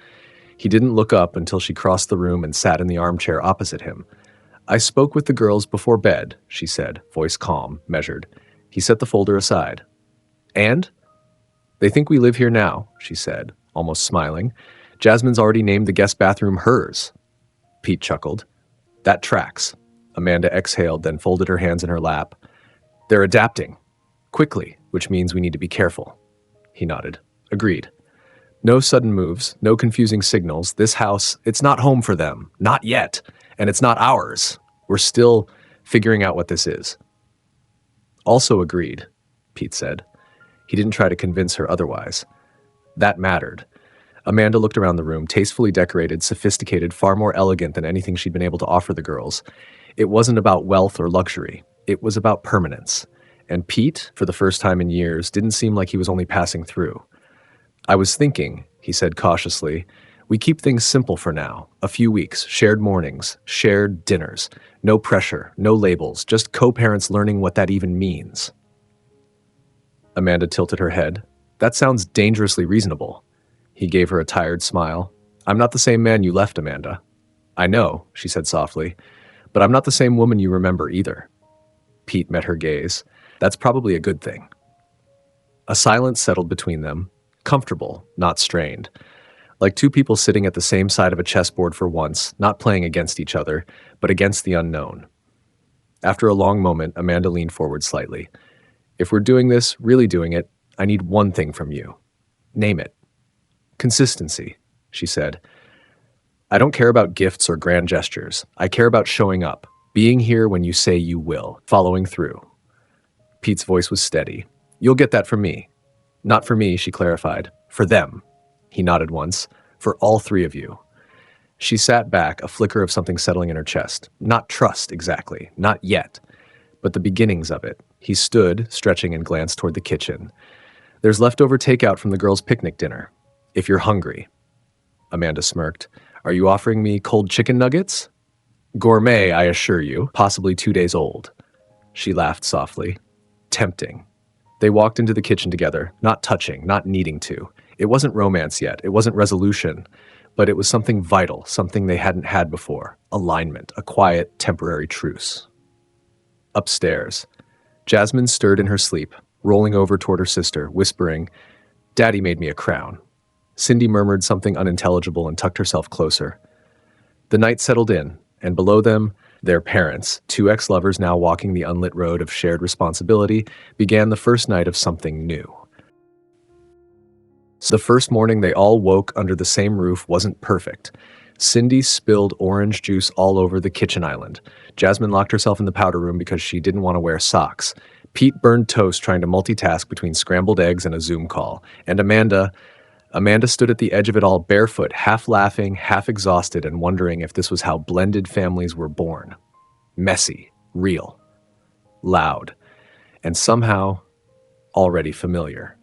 Speaker 1: He didn't look up until she crossed the room and sat in the armchair opposite him. I spoke with the girls before bed, she said, voice calm, measured. He set the folder aside. And? They think we live here now, she said, almost smiling. Jasmine's already named the guest bathroom hers. Pete chuckled. That tracks. Amanda exhaled, then folded her hands in her lap. They're adapting. Quickly, which means we need to be careful. He nodded. Agreed. No sudden moves, no confusing signals. This house, it's not home for them. Not yet. And it's not ours. We're still figuring out what this is. Also agreed, Pete said. He didn't try to convince her otherwise. That mattered. Amanda looked around the room, tastefully decorated, sophisticated, far more elegant than anything she'd been able to offer the girls. It wasn't about wealth or luxury. It was about permanence. And Pete, for the first time in years, didn't seem like he was only passing through. I was thinking, he said cautiously, we keep things simple for now. A few weeks, shared mornings, shared dinners. No pressure, no labels, just co-parents learning what that even means. Amanda tilted her head. That sounds dangerously reasonable. He gave her a tired smile. I'm not the same man you left, Amanda. I know, she said softly, but I'm not the same woman you remember either. Pete met her gaze. That's probably a good thing. A silence settled between them, comfortable, not strained. Like two people sitting at the same side of a chessboard for once, not playing against each other, but against the unknown. After a long moment, Amanda leaned forward slightly. If we're doing this, really doing it, I need one thing from you. Name it. Consistency, she said. I don't care about gifts or grand gestures. I care about showing up, being here when you say you will, following through. Pete's voice was steady. You'll get that from me. Not for me, she clarified. For them. He nodded once. For all three of you. She sat back, a flicker of something settling in her chest. Not trust, exactly. Not yet. But the beginnings of it. He stood, stretching, and glanced toward the kitchen. There's leftover takeout from the girls' picnic dinner. If you're hungry. Amanda smirked. Are you offering me cold chicken nuggets? Gourmet, I assure you. Possibly 2 days old. She laughed softly. Tempting. They walked into the kitchen together, not touching, not needing to. It wasn't romance yet. It wasn't resolution. But it was something vital, something they hadn't had before. Alignment, a quiet, temporary truce. Upstairs. Jasmine stirred in her sleep, rolling over toward her sister, whispering, "Daddy made me a crown." Cindy murmured something unintelligible and tucked herself closer. The night settled in, and below them, their parents, two ex-lovers now walking the unlit road of shared responsibility, began the first night of something new. So the first morning they all woke under the same roof wasn't perfect. Cindy spilled orange juice all over the kitchen island. Jasmine locked herself in the powder room because she didn't want to wear socks. Pete burned toast trying to multitask between scrambled eggs and a Zoom call. And Amanda stood at the edge of it all barefoot, half laughing, half exhausted, and wondering if this was how blended families were born. Messy, real, loud, and somehow already familiar.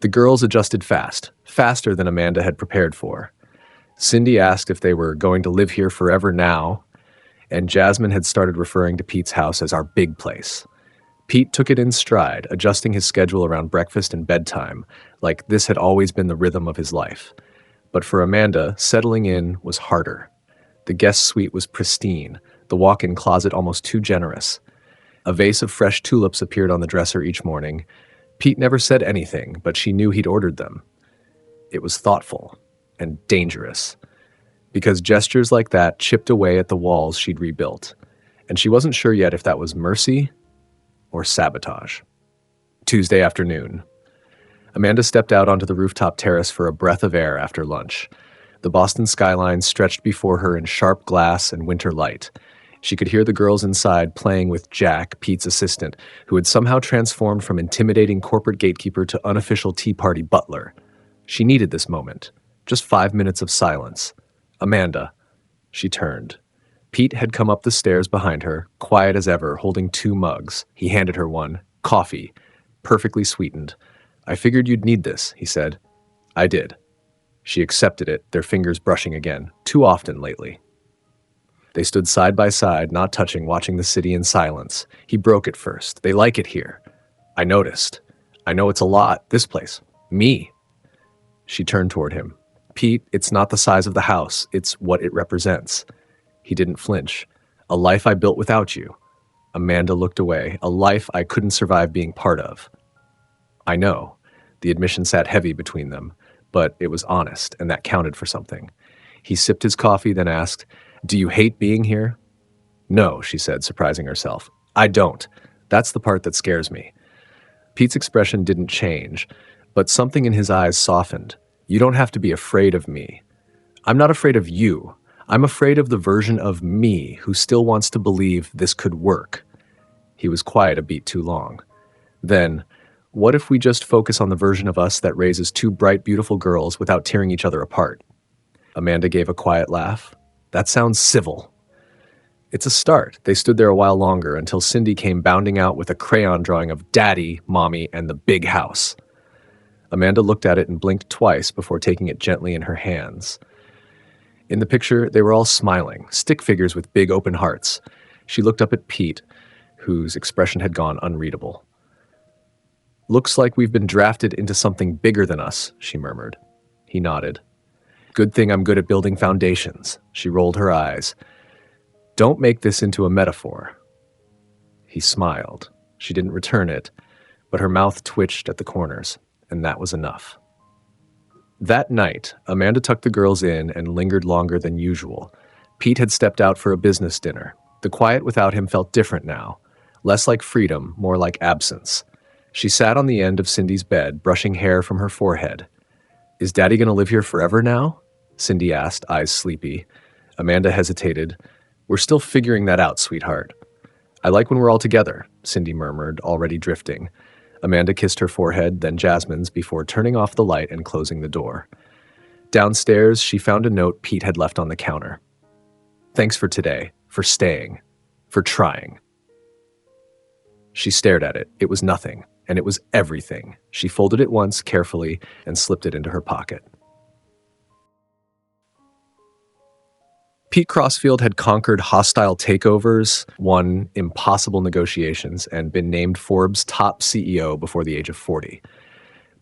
Speaker 1: The girls adjusted fast, faster than Amanda had prepared for. Cindy asked if they were going to live here forever now, and Jasmine had started referring to Pete's house as our big place. Pete took it in stride, adjusting his schedule around breakfast and bedtime, like this had always been the rhythm of his life. But for Amanda, settling in was harder. The guest suite was pristine, the walk-in closet almost too generous. A vase of fresh tulips appeared on the dresser each morning. Pete never said anything, but she knew he'd ordered them. It was thoughtful and dangerous, because gestures like that chipped away at the walls she'd rebuilt, and she wasn't sure yet if that was mercy or sabotage. Tuesday afternoon. Amanda stepped out onto the rooftop terrace for a breath of air after lunch. The Boston skyline stretched before her in sharp glass and winter light. She could hear the girls inside playing with Jack, Pete's assistant, who had somehow transformed from intimidating corporate gatekeeper to unofficial Tea Party butler. She needed this moment. Just 5 minutes of silence. Amanda. She turned. Pete had come up the stairs behind her, quiet as ever, holding 2 mugs. He handed her one. Coffee. Perfectly sweetened. "I figured you'd need this," he said. "I did." She accepted it, their fingers brushing again. Too often lately. They stood side by side, not touching, watching the city in silence. He broke it first. "They like it here. I noticed. I know it's a lot. This place. Me." She turned toward him. "Pete, it's not the size of the house. It's what it represents." He didn't flinch. "A life I built without you." Amanda looked away. "A life I couldn't survive being part of." "I know." The admission sat heavy between them, but it was honest, and that counted for something. He sipped his coffee, then asked, "Do you hate being here?" "No," she said, surprising herself. "I don't. That's the part that scares me." Pete's expression didn't change, but something in his eyes softened. "You don't have to be afraid of me. I'm not afraid of you. I'm afraid of the version of me who still wants to believe this could work." He was quiet a beat too long. Then, "What if we just focus on the version of us that raises 2 bright, beautiful girls without tearing each other apart?" Amanda gave a quiet laugh. "That sounds civil." It's a start. They stood there a while longer until Cindy came bounding out with a crayon drawing of Daddy, Mommy, and the big house. Amanda looked at it and blinked twice before taking it gently in her hands. In the picture, they were all smiling, stick figures with big open hearts. She looked up at Pete, whose expression had gone unreadable. "Looks like we've been drafted into something bigger than us," she murmured. He nodded. "Good thing I'm good at building foundations." She rolled her eyes. "Don't make this into a metaphor." He smiled. She didn't return it, but her mouth twitched at the corners, and that was enough. That night, Amanda tucked the girls in and lingered longer than usual. Pete had stepped out for a business dinner. The quiet without him felt different now, less like freedom, more like absence. She sat on the end of Cindy's bed, brushing hair from her forehead. "Is Daddy going to live here forever now?" Cindy asked, eyes sleepy. Amanda hesitated. "We're still figuring that out, sweetheart." "I like when we're all together," Cindy murmured, already drifting. Amanda kissed her forehead, then Jasmine's, before turning off the light and closing the door. Downstairs, she found a note Pete had left on the counter. "Thanks for today, for staying, for trying." She stared at it. It was nothing, and it was everything. She folded it once, carefully, and slipped it into her pocket. Pete Crossfield had conquered hostile takeovers, won impossible negotiations, and been named Forbes' top CEO before the age of 40.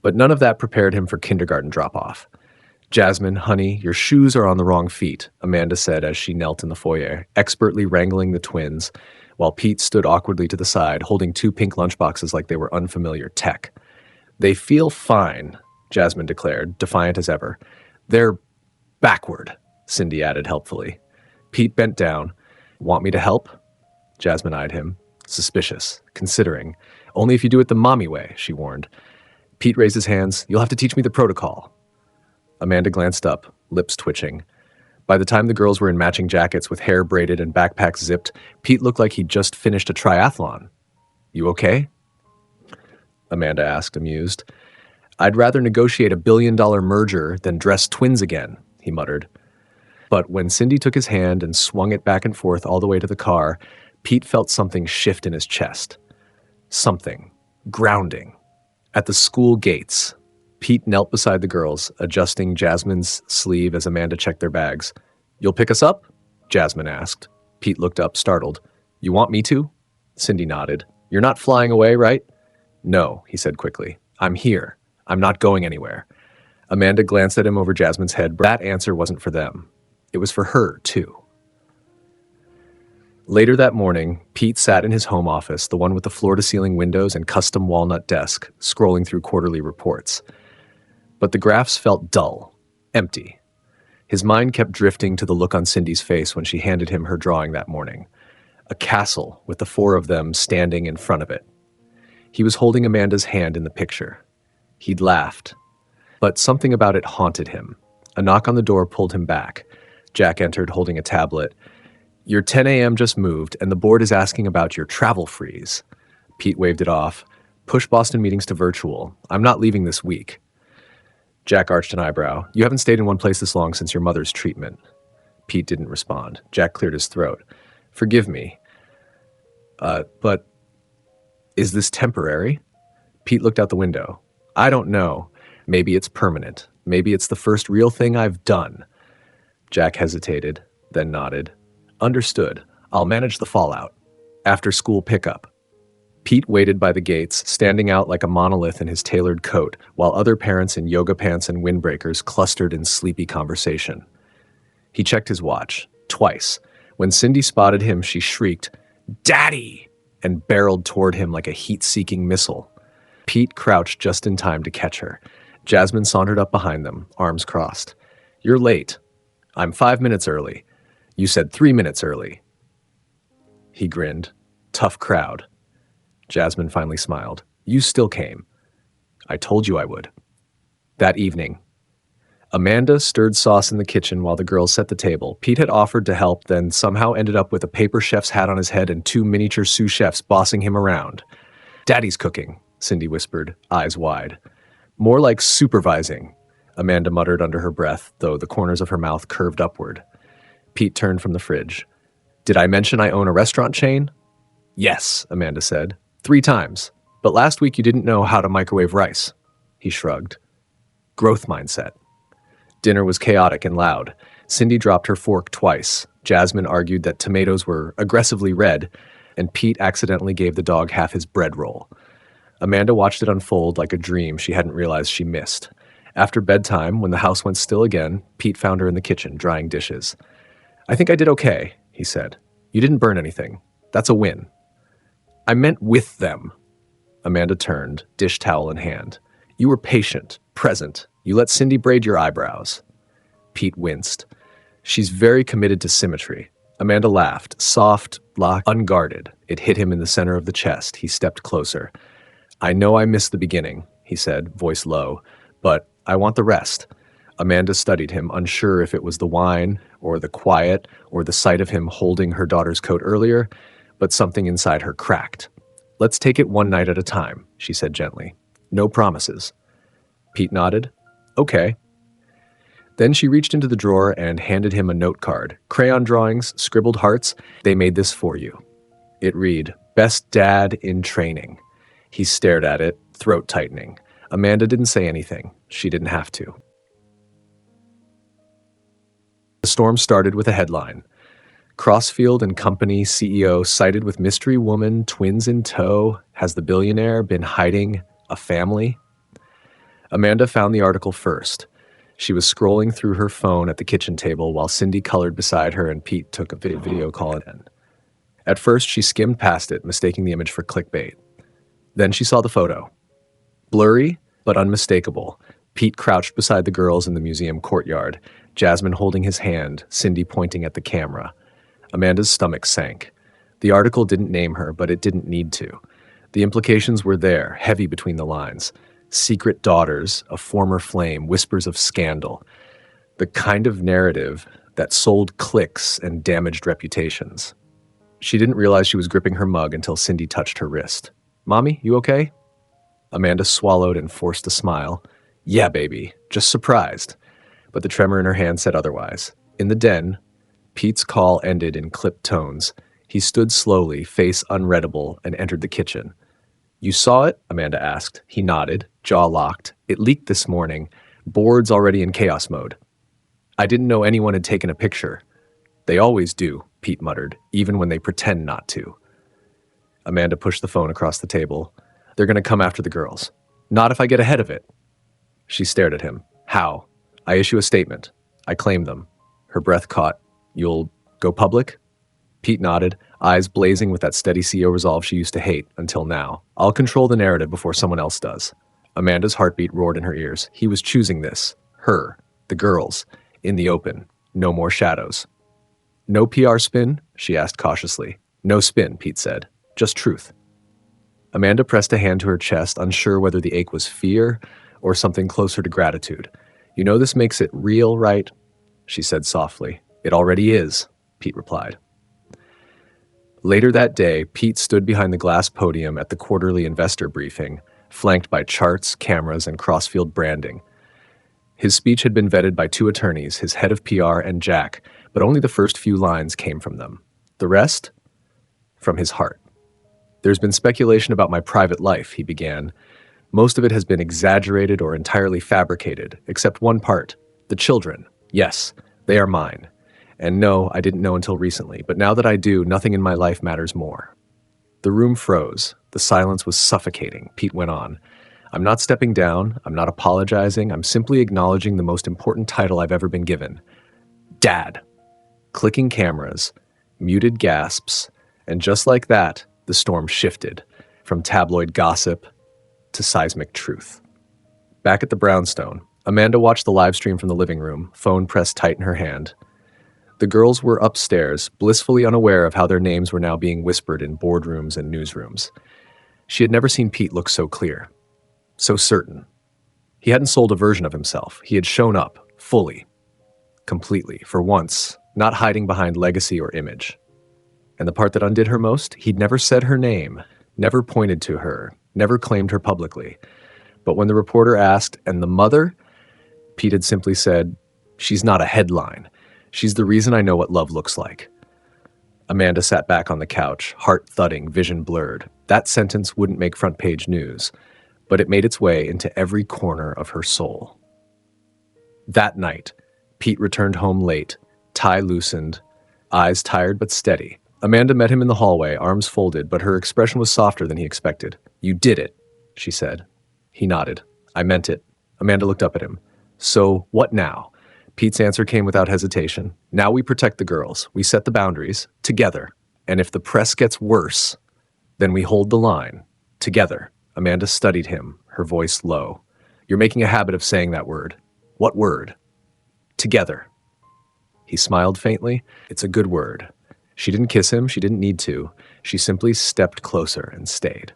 Speaker 1: But none of that prepared him for kindergarten drop-off. "Jasmine, honey, your shoes are on the wrong feet," Amanda said as she knelt in the foyer, expertly wrangling the twins, while Pete stood awkwardly to the side, holding two pink lunchboxes like they were unfamiliar tech. "They feel fine," Jasmine declared, defiant as ever. "They're backward," Cindy added helpfully. Pete bent down. "Want me to help?" Jasmine eyed him, suspicious, considering. "Only if you do it the mommy way," she warned. Pete raised his hands. "You'll have to teach me the protocol." Amanda glanced up, lips twitching. By the time the girls were in matching jackets with hair braided and backpacks zipped, Pete looked like he'd just finished a triathlon. "You okay?" Amanda asked, amused. "I'd rather negotiate $1 billion merger than dress twins again," he muttered. But when Cindy took his hand and swung it back and forth all the way to the car, Pete felt something shift in his chest. Something. Grounding. At the school gates, Pete knelt beside the girls, adjusting Jasmine's sleeve as Amanda checked their bags. "You'll pick us up?" Jasmine asked. Pete looked up, startled. "You want me to?" Cindy nodded. "You're not flying away, right?" "No," he said quickly. "I'm here. I'm not going anywhere." Amanda glanced at him over Jasmine's head. That answer wasn't for them. It was for her, too. Later that morning, Pete sat in his home office, the one with the floor-to-ceiling windows and custom walnut desk, scrolling through quarterly reports. But the graphs felt dull, empty. His mind kept drifting to the look on Cindy's face when she handed him her drawing that morning. A castle with the four of them standing in front of it. He was holding Amanda's hand in the picture. He'd laughed. But something about it haunted him. A knock on the door pulled him back. Jack entered holding a tablet. "Your 10 a.m. just moved, and the board is asking about your travel freeze." Pete waved it off. "Push Boston meetings to virtual. I'm not leaving this week." Jack arched an eyebrow. "You haven't stayed in one place this long since your mother's treatment." Pete didn't respond. Jack cleared his throat. "Forgive me. But is this temporary?" Pete looked out the window. "I don't know. Maybe it's permanent. Maybe it's the first real thing I've done." Jack hesitated, then nodded. "Understood. I'll manage the fallout. After school pickup." Pete waited by the gates, standing out like a monolith in his tailored coat, while other parents in yoga pants and windbreakers clustered in sleepy conversation. He checked his watch, twice. When Cindy spotted him, she shrieked, "Daddy!" and barreled toward him like a heat-seeking missile. Pete crouched just in time to catch her. Jasmine sauntered up behind them, arms crossed. "You're late." "I'm 5 minutes early." "You said 3 minutes early." He grinned. "Tough crowd." Jasmine finally smiled. "You still came." "I told you I would." That evening, Amanda stirred sauce in the kitchen while the girls set the table. Pete had offered to help, then somehow ended up with a paper chef's hat on his head and two miniature sous chefs bossing him around. "Daddy's cooking," Cindy whispered, eyes wide. "More like supervising," Amanda muttered under her breath, though the corners of her mouth curved upward. Pete turned from the fridge. "Did I mention I own a restaurant chain?" "Yes," Amanda said. 3 times. But last week you didn't know how to microwave rice." He shrugged. Growth mindset. Dinner was chaotic and loud. Cindy dropped her fork twice. Jasmine argued that tomatoes were aggressively red, and Pete accidentally gave the dog half his bread roll. Amanda watched it unfold like a dream she hadn't realized she missed. After bedtime, when the house went still again, Pete found her in the kitchen, drying dishes. "I think I did okay," he said. "You didn't burn anything. That's a win." "I meant with them." Amanda turned, dish towel in hand. "You were patient, present. You let Cindy braid your eyebrows." Pete winced. "She's very committed to symmetry." Amanda laughed, soft, unguarded. It hit him in the center of the chest. He stepped closer. "I know I missed the beginning," he said, voice low, "but I want the rest." Amanda studied him, unsure if it was the wine, or the quiet, or the sight of him holding her daughter's coat earlier, but something inside her cracked. "Let's take it one night at a time," she said gently. "No promises." Pete nodded. "Okay." Then she reached into the drawer and handed him a note card. Crayon drawings, scribbled hearts. "They made this for you." It read, "Best dad in training." He stared at it, throat tightening. Amanda didn't say anything. She didn't have to. The storm started with a headline. Crossfield and Company CEO cited with mystery woman, twins in tow. Has the billionaire been hiding a family? Amanda found the article first. She was scrolling through her phone at the kitchen table while Cindy colored beside her and Pete took a video call in. At first, she skimmed past it, mistaking the image for clickbait. Then she saw the photo. Blurry, but unmistakable. Pete crouched beside the girls in the museum courtyard, Jasmine holding his hand, Cindy pointing at the camera. Amanda's stomach sank. The article didn't name her, but it didn't need to. The implications were there, heavy between the lines. Secret daughters, a former flame, whispers of scandal. The kind of narrative that sold clicks and damaged reputations. She didn't realize she was gripping her mug until Cindy touched her wrist. "Mommy, you okay?" Amanda swallowed and forced a smile. "Yeah, baby, just surprised." But the tremor in her hand said otherwise. In the den, Pete's call ended in clipped tones. He stood slowly, face unreadable, and entered the kitchen. "You saw it?" Amanda asked. He nodded, jaw locked. "It leaked this morning. Board's already in chaos mode." "I didn't know anyone had taken a picture." "They always do," Pete muttered, "even when they pretend not to." Amanda pushed the phone across the table. "They're going to come after the girls." "Not if I get ahead of it." She stared at him. "How?" "I issue a statement. I claim them." Her breath caught. "You'll go public?" Pete nodded, eyes blazing with that steady CEO resolve she used to hate until now. "I'll control the narrative before someone else does." Amanda's heartbeat roared in her ears. He was choosing this. Her. The girls. In the open. No more shadows. "No PR spin?" she asked cautiously. "No spin," Pete said. "Just truth." Amanda pressed a hand to her chest, unsure whether the ache was fear or something closer to gratitude. "You know this makes it real, right?" she said softly. "It already is," Pete replied. Later that day, Pete stood behind the glass podium at the quarterly investor briefing, flanked by charts, cameras, and cross-field branding. His speech had been vetted by 2 attorneys, his head of PR and Jack, but only the first few lines came from them. The rest? From his heart. "There's been speculation about my private life," he began. "Most of it has been exaggerated or entirely fabricated, except one part. The children. Yes, they are mine. And no, I didn't know until recently, but now that I do, nothing in my life matters more." The room froze. The silence was suffocating. Pete went on. "I'm not stepping down. I'm not apologizing. I'm simply acknowledging the most important title I've ever been given. Dad." Clicking cameras, muted gasps, and just like that, the storm shifted, from tabloid gossip to seismic truth. Back at the brownstone, Amanda watched the live stream from the living room, phone pressed tight in her hand. The girls were upstairs, blissfully unaware of how their names were now being whispered in boardrooms and newsrooms. She had never seen Pete look so clear, so certain. He hadn't sold a version of himself. He had shown up, fully, completely, for once, not hiding behind legacy or image. And the part that undid her most, he'd never said her name, never pointed to her, never claimed her publicly. But when the reporter asked, "And the mother?" Pete had simply said, "She's not a headline. She's the reason I know what love looks like." Amanda sat back on the couch, heart thudding, vision blurred. That sentence wouldn't make front-page news, but it made its way into every corner of her soul. That night, Pete returned home late, tie loosened, eyes tired but steady. Amanda met him in the hallway, arms folded, but her expression was softer than he expected. "You did it," she said. He nodded. "I meant it." Amanda looked up at him. "So, what now?" Pete's answer came without hesitation. "Now we protect the girls. We set the boundaries. Together. And if the press gets worse, then we hold the line. Together." Amanda studied him, her voice low. "You're making a habit of saying that word." "What word?" "Together." He smiled faintly. "It's a good word." She didn't kiss him. She didn't need to. She simply stepped closer and stayed.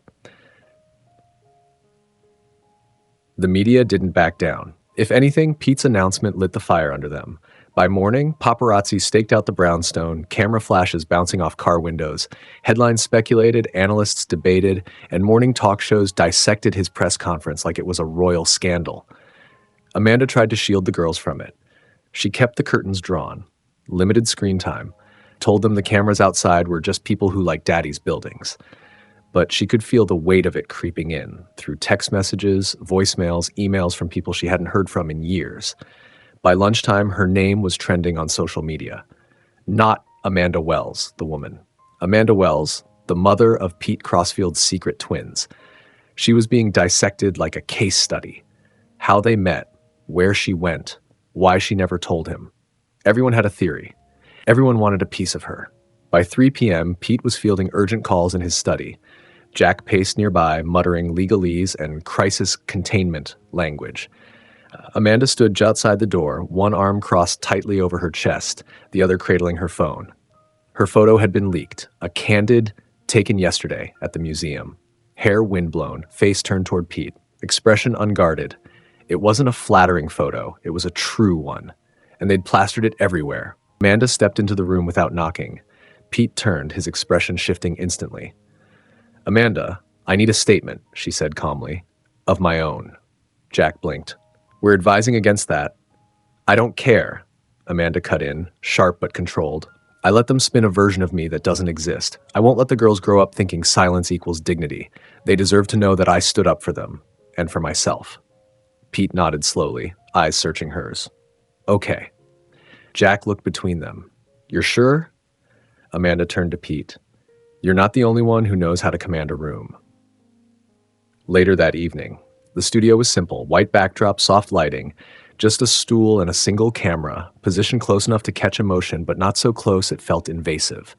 Speaker 1: The media didn't back down. If anything, Pete's announcement lit the fire under them. By morning, paparazzi staked out the brownstone, camera flashes bouncing off car windows. Headlines speculated, analysts debated, and morning talk shows dissected his press conference like it was a royal scandal. Amanda tried to shield the girls from it. She kept the curtains drawn, limited screen time, told them the cameras outside were just people who like Daddy's buildings. But she could feel the weight of it creeping in through text messages, voicemails, emails from people she hadn't heard from in years. By lunchtime, her name was trending on social media. Not Amanda Wells, the woman. Amanda Wells, the mother of Pete Crossfield's secret twins. She was being dissected like a case study. How they met, where she went, why she never told him. Everyone had a theory. Everyone wanted a piece of her. By 3 p.m., Pete was fielding urgent calls in his study. Jack paced nearby, muttering legalese and crisis containment language. Amanda stood just outside the door, one arm crossed tightly over her chest, the other cradling her phone. Her photo had been leaked, a candid, taken yesterday at the museum. Hair windblown, face turned toward Pete, expression unguarded. It wasn't a flattering photo, it was a true one. And they'd plastered it everywhere. Amanda stepped into the room without knocking. Pete turned, his expression shifting instantly. "Amanda, I need a statement," she said calmly. "Of my own." Jack blinked. "We're advising against that." "I don't care," Amanda cut in, sharp but controlled. "I let them spin a version of me that doesn't exist. I won't let the girls grow up thinking silence equals dignity. They deserve to know that I stood up for them, and for myself." Pete nodded slowly, eyes searching hers. "Okay." Jack looked between them. "You're sure?" Amanda turned to Pete. "You're not the only one who knows how to command a room." Later that evening, the studio was simple, white backdrop, soft lighting, just a stool and a single camera, positioned close enough to catch emotion, but not so close it felt invasive.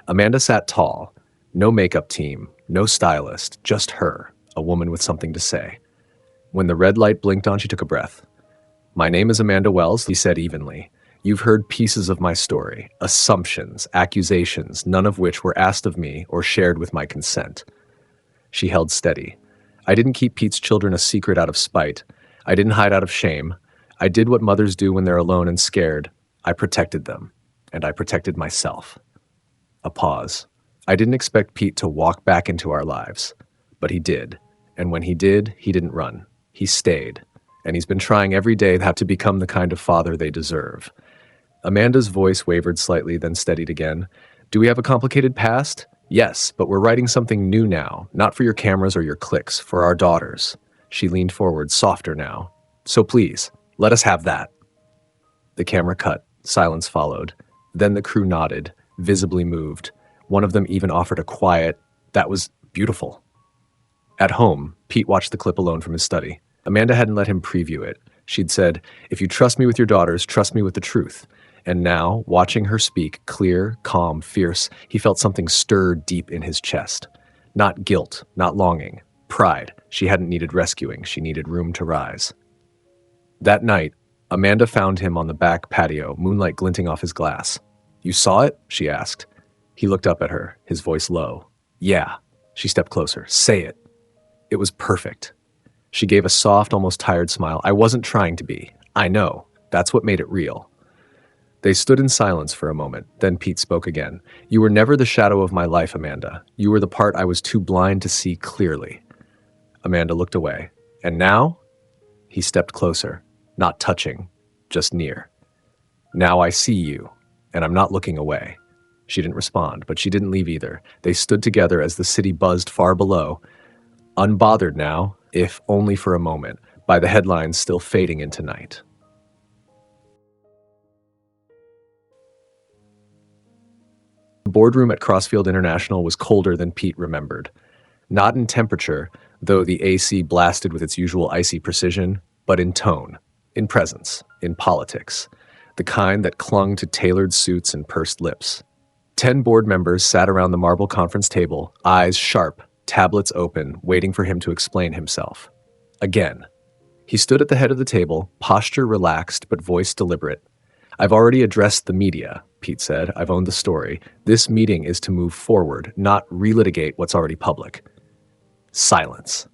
Speaker 1: Amanda sat tall, no makeup team, no stylist, just her, a woman with something to say. When the red light blinked on, she took a breath. "My name is Amanda Wells," he said evenly. "You've heard pieces of my story, assumptions, accusations, none of which were asked of me or shared with my consent." She held steady. "I didn't keep Pete's children a secret out of spite. I didn't hide out of shame. I did what mothers do when they're alone and scared. I protected them, and I protected myself." A pause. "I didn't expect Pete to walk back into our lives, but he did. And when he did, he didn't run. He stayed. And he's been trying every day to become the kind of father they deserve." Amanda's voice wavered slightly, then steadied again. "Do we have a complicated past? Yes, but we're writing something new now, not for your cameras or your clicks, for our daughters." She leaned forward, softer now. "So please, let us have that." The camera cut. Silence followed. Then the crew nodded, visibly moved. One of them even offered a quiet, "That was beautiful." At home, Pete watched the clip alone from his study. Amanda hadn't let him preview it. She'd said, "If you trust me with your daughters, trust me with the truth." And now, watching her speak, clear, calm, fierce, he felt something stir deep in his chest. Not guilt, not longing, pride. She hadn't needed rescuing, she needed room to rise. That night, Amanda found him on the back patio, moonlight glinting off his glass. "You saw it?" she asked. He looked up at her, his voice low. "Yeah." She stepped closer. "Say it." "It was perfect." She gave a soft, almost tired smile. "I wasn't trying to be. I know. That's what made it real." They stood in silence for a moment. Then Pete spoke again. "You were never the shadow of my life, Amanda. You were the part I was too blind to see clearly." Amanda looked away. "And now?" He stepped closer, not touching, just near. "Now I see you, and I'm not looking away." She didn't respond, but she didn't leave either. They stood together as the city buzzed far below, unbothered now, if only for a moment, by the headlines still fading into night. The boardroom at Crossfield International was colder than Pete remembered. Not in temperature, though the AC blasted with its usual icy precision, but in tone, in presence, in politics, the kind that clung to tailored suits and pursed lips. 10 board members sat around the marble conference table, eyes sharp, tablets open, waiting for him to explain himself. Again. He stood at the head of the table, posture relaxed but voice deliberate. "I've already addressed the media," Pete said. "I've owned the story. This meeting is to move forward, not relitigate what's already public." Silence.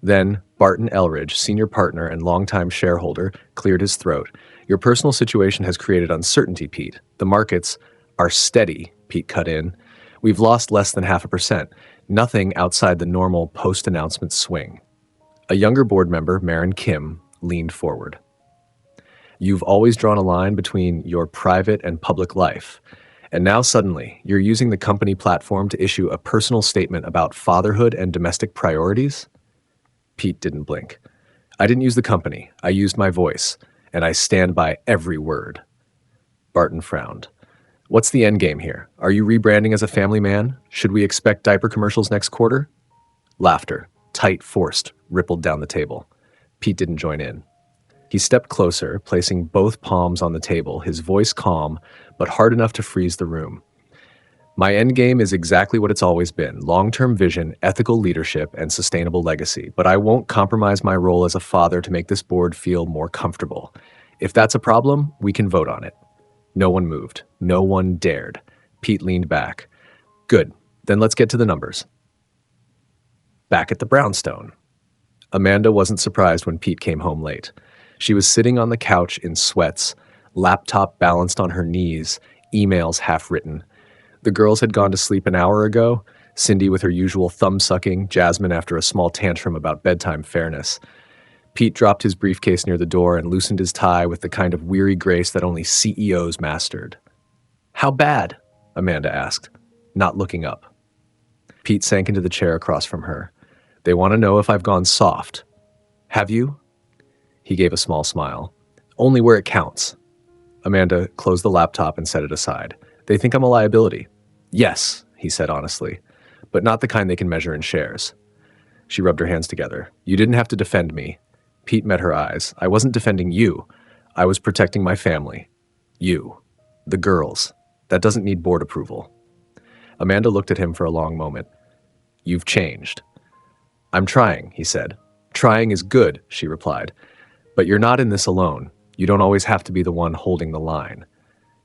Speaker 1: Then Barton Elridge, senior partner and longtime shareholder, cleared his throat. "Your personal situation has created uncertainty, Pete. The markets are steady," Pete cut in. "We've lost less than 0.5%. Nothing outside the normal post-announcement swing." A younger board member, Maren Kim, leaned forward. "You've always drawn a line between your private and public life. And now suddenly, you're using the company platform to issue a personal statement about fatherhood and domestic priorities?" Pete didn't blink. "I didn't use the company. I used my voice. And I stand by every word." Barton frowned. "What's the end game here? Are you rebranding as a family man? Should we expect diaper commercials next quarter?" Laughter, tight, forced, rippled down the table. Pete didn't join in. He stepped closer, placing both palms on the table, his voice calm, but hard enough to freeze the room. My end game is exactly what it's always been: long-term vision, ethical leadership, and sustainable legacy. But I won't compromise my role as a father to make this board feel more comfortable. If that's a problem, we can vote on it. No one moved. No one dared. Pete leaned back. Good. Then let's get to the numbers. Back at the brownstone. Amanda wasn't surprised when Pete came home late. She was sitting on the couch in sweats, laptop balanced on her knees, emails half-written. The girls had gone to sleep an hour ago, Cindy with her usual thumb-sucking, Jasmine after a small tantrum about bedtime fairness. Pete dropped his briefcase near the door and loosened his tie with the kind of weary grace that only CEOs mastered. How bad? Amanda asked, not looking up. Pete sank into the chair across from her. They want to know if I've gone soft. Have you? He gave a small smile. Only where it counts. Amanda closed the laptop and set it aside. They think I'm a liability. Yes, he said honestly, but not the kind they can measure in shares. She rubbed her hands together. You didn't have to defend me. Pete met her eyes. I wasn't defending you. I was protecting my family. You. The girls. That doesn't need board approval. Amanda looked at him for a long moment. You've changed. I'm trying, he said. Trying is good, she replied. But you're not in this alone. You don't always have to be the one holding the line.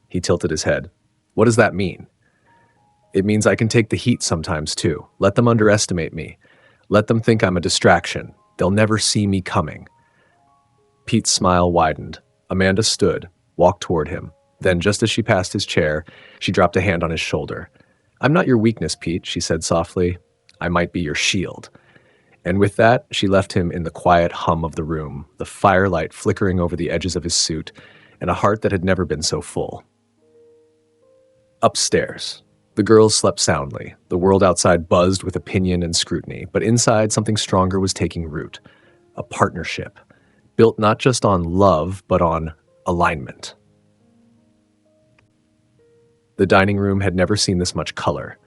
Speaker 1: He tilted his head. What does that mean? It means I can take the heat sometimes too. Let them underestimate me. Let them think I'm a distraction. They'll never see me coming. Pete's smile widened. Amanda stood, walked toward him. Then, just as she passed his chair, she dropped a hand on his shoulder. I'm not your weakness, Pete, she said softly. I might be your shield. And with that, she left him in the quiet hum of the room, the firelight flickering over the edges of his suit, and a heart that had never been so full. Upstairs. The girls slept soundly. The world outside buzzed with opinion and scrutiny, but inside something stronger was taking root. A partnership, built not just on love, but on alignment. The dining room had never seen this much color.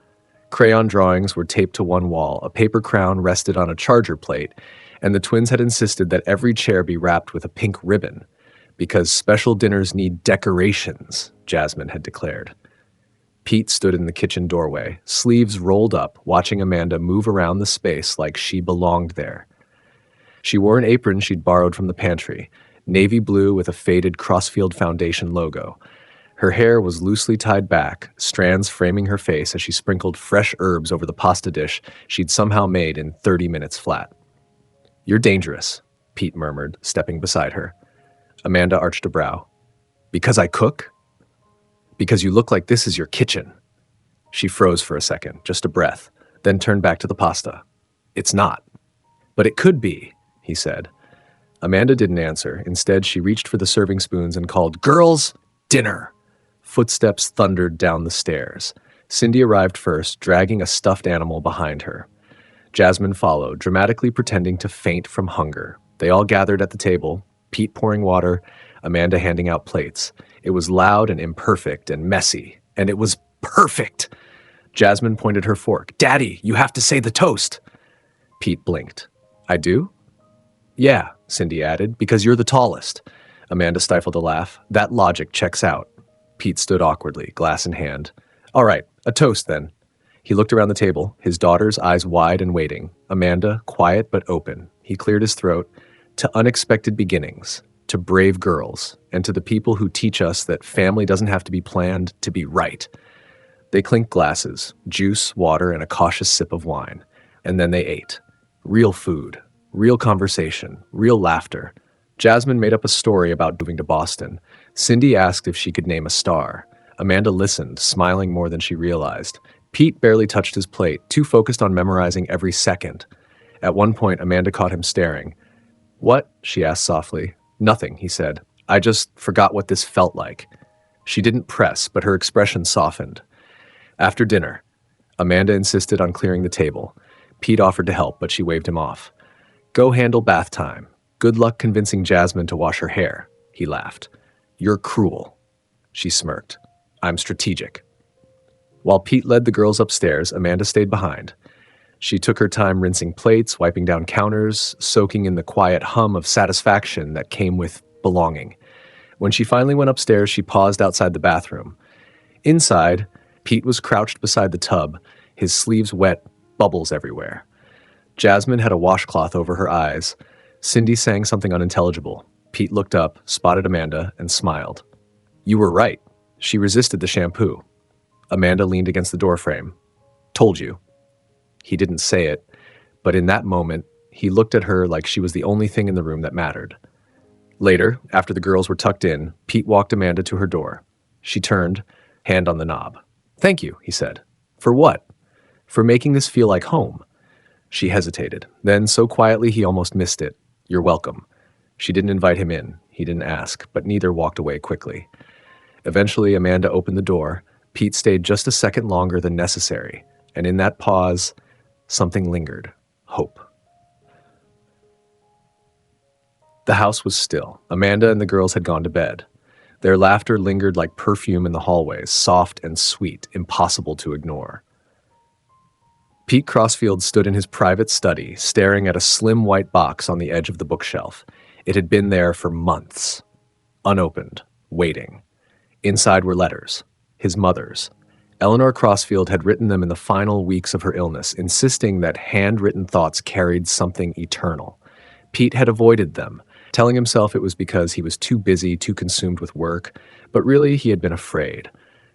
Speaker 1: Crayon drawings were taped to one wall, a paper crown rested on a charger plate, and the twins had insisted that every chair be wrapped with a pink ribbon, because special dinners need decorations, Jasmine had declared. Pete stood in the kitchen doorway, sleeves rolled up, watching Amanda move around the space like she belonged there. She wore an apron she'd borrowed from the pantry, navy blue with a faded Crossfield Foundation logo. Her hair was loosely tied back, strands framing her face as she sprinkled fresh herbs over the pasta dish she'd somehow made in 30 minutes flat. You're dangerous, Pete murmured, stepping beside her. Amanda arched a brow. Because I cook? Because you look like this is your kitchen. She froze for a second, just a breath, then turned back to the pasta. It's not. But it could be, he said. Amanda didn't answer. Instead, she reached for the serving spoons and called, Girls, dinner! Footsteps thundered down the stairs. Cindy arrived first, dragging a stuffed animal behind her. Jasmine followed, dramatically pretending to faint from hunger. They all gathered at the table, Pete pouring water, Amanda handing out plates. It was loud and imperfect and messy, and it was perfect. Jasmine pointed her fork. Daddy, you have to say the toast. Pete blinked. I do? Yeah, Cindy added, because you're the tallest. Amanda stifled a laugh. That logic checks out. Pete stood awkwardly, glass in hand. All right, a toast then. He looked around the table, his daughter's eyes wide and waiting. Amanda, quiet but open. He cleared his throat. To unexpected beginnings, to brave girls, and to the people who teach us that family doesn't have to be planned to be right. They clinked glasses, juice, water, and a cautious sip of wine. And then they ate. Real food, real conversation, real laughter. Jasmine made up a story about moving to Boston. Cindy asked if she could name a star. Amanda listened, smiling more than she realized. Pete barely touched his plate, too focused on memorizing every second. At one point, Amanda caught him staring. What? She asked softly. Nothing, he said. I just forgot what this felt like. She didn't press, but her expression softened. After dinner, Amanda insisted on clearing the table. Pete offered to help, but she waved him off. Go handle bath time. Good luck convincing Jasmine to wash her hair, he laughed. You're cruel. She smirked. I'm strategic. While Pete led the girls upstairs, Amanda stayed behind. She took her time rinsing plates, wiping down counters, soaking in the quiet hum of satisfaction that came with belonging. When she finally went upstairs, she paused outside the bathroom. Inside, Pete was crouched beside the tub, his sleeves wet, bubbles everywhere. Jasmine had a washcloth over her eyes. Cindy sang something unintelligible. Pete looked up, spotted Amanda, and smiled. "You were right. She resisted the shampoo." Amanda leaned against the doorframe. "Told you." He didn't say it, but in that moment, he looked at her like she was the only thing in the room that mattered. Later, after the girls were tucked in, Pete walked Amanda to her door. She turned, hand on the knob. "Thank you," he said. "For what?" "For making this feel like home." She hesitated. Then, so quietly he almost missed it. "You're welcome." She didn't invite him in. He didn't ask, but neither walked away quickly. Eventually, Amanda opened the door. Pete stayed just a second longer than necessary, and in that pause, something lingered. Hope. The house was still. Amanda and the girls had gone to bed. Their laughter lingered like perfume in the hallways, soft and sweet, impossible to ignore. Pete Crossfield stood in his private study, staring at a slim white box on the edge of the bookshelf. It had been there for months, unopened, waiting. Inside were letters, his mother's. Eleanor Crossfield had written them in the final weeks of her illness, insisting that handwritten thoughts carried something eternal. Pete had avoided them, telling himself it was because he was too busy, too consumed with work, but really he had been afraid.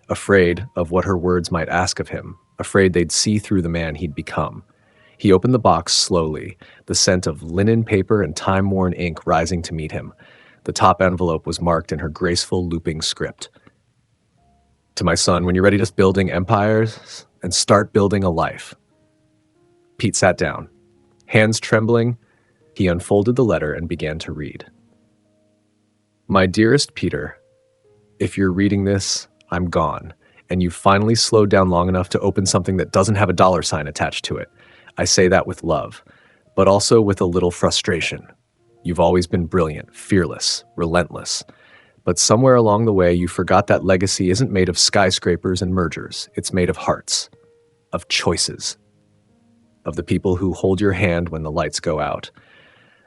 Speaker 1: Afraid of what her words might ask of him, afraid they'd see through the man he'd become. He opened the box slowly, the scent of linen paper and time-worn ink rising to meet him. The top envelope was marked in her graceful, looping script. "To my son, when you're ready to building empires and start building a life." Pete sat down. Hands trembling, he unfolded the letter and began to read. "My dearest Peter, if you're reading this, I'm gone, and you've finally slowed down long enough to open something that doesn't have a dollar sign attached to it. I say that with love, but also with a little frustration. You've always been brilliant, fearless, relentless. But somewhere along the way, you forgot that legacy isn't made of skyscrapers and mergers. It's made of hearts, of choices, of the people who hold your hand when the lights go out.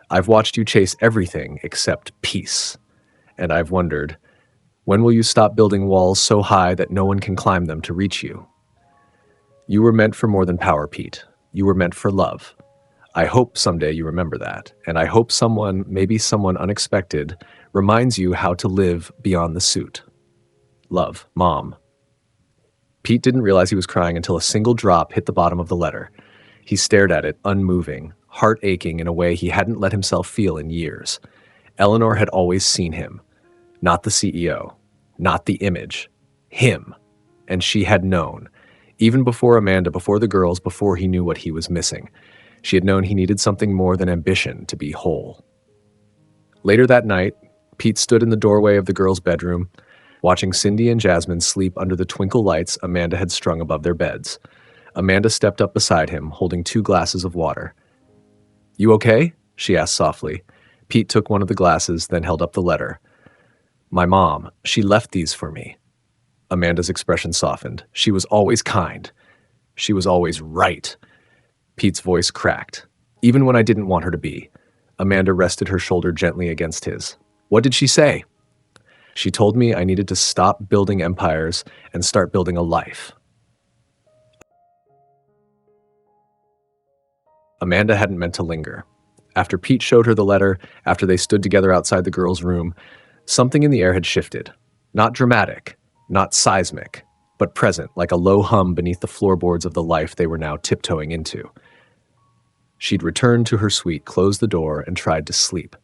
Speaker 1: I've watched you chase everything except peace, and I've wondered, when will you stop building walls so high that no one can climb them to reach you? You were meant for more than power, Pete. You were meant for love. I hope someday you remember that, and I hope someone, maybe someone unexpected, reminds you how to live beyond the suit. Love, Mom." Pete didn't realize he was crying until a single drop hit the bottom of the letter. He stared at it, unmoving, heart aching in a way he hadn't let himself feel in years. Eleanor had always seen him. Not the CEO, not the image. Him. And she had known. Even before Amanda, before the girls, before he knew what he was missing. She had known he needed something more than ambition to be whole. Later that night, Pete stood in the doorway of the girls' bedroom, watching Cindy and Jasmine sleep under the twinkle lights Amanda had strung above their beds. Amanda stepped up beside him, holding 2 glasses of water. "You okay?" she asked softly. Pete took one of the glasses, then held up the letter. "My mom, she left these for me." Amanda's expression softened. "She was always kind. She was always right." Pete's voice cracked. "Even when I didn't want her to be." Amanda rested her shoulder gently against his. "What did she say?" "She told me I needed to stop building empires and start building a life." Amanda hadn't meant to linger. After Pete showed her the letter, after they stood together outside the girls' room, something in the air had shifted. Not dramatic, not seismic, but present, like a low hum beneath the floorboards of the life they were now tiptoeing into. She'd returned to her suite, closed the door, and tried to sleep.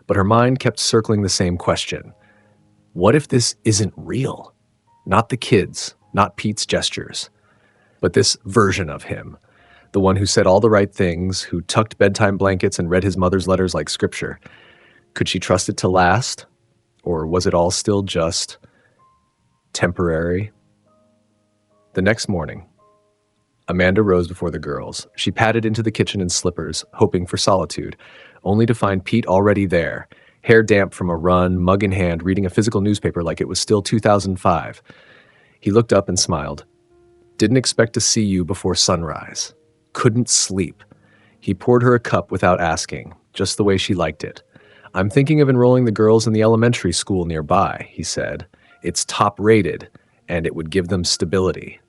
Speaker 1: But her mind kept circling the same question. What if this isn't real? Not the kids, not Pete's gestures, but this version of him. The one who said all the right things, who tucked bedtime blankets and read his mother's letters like scripture. Could she trust it to last? Or was it all still just temporary? The next morning, Amanda rose before the girls. She padded into the kitchen in slippers, hoping for solitude, only to find Pete already there, hair damp from a run, mug in hand, reading a physical newspaper like it was still 2005. He looked up and smiled. "Didn't expect to see you before sunrise. Couldn't sleep." He poured her a cup without asking, just the way she liked it. "I'm thinking of enrolling the girls in the elementary school nearby," he said. "It's top-rated, and it would give them stability.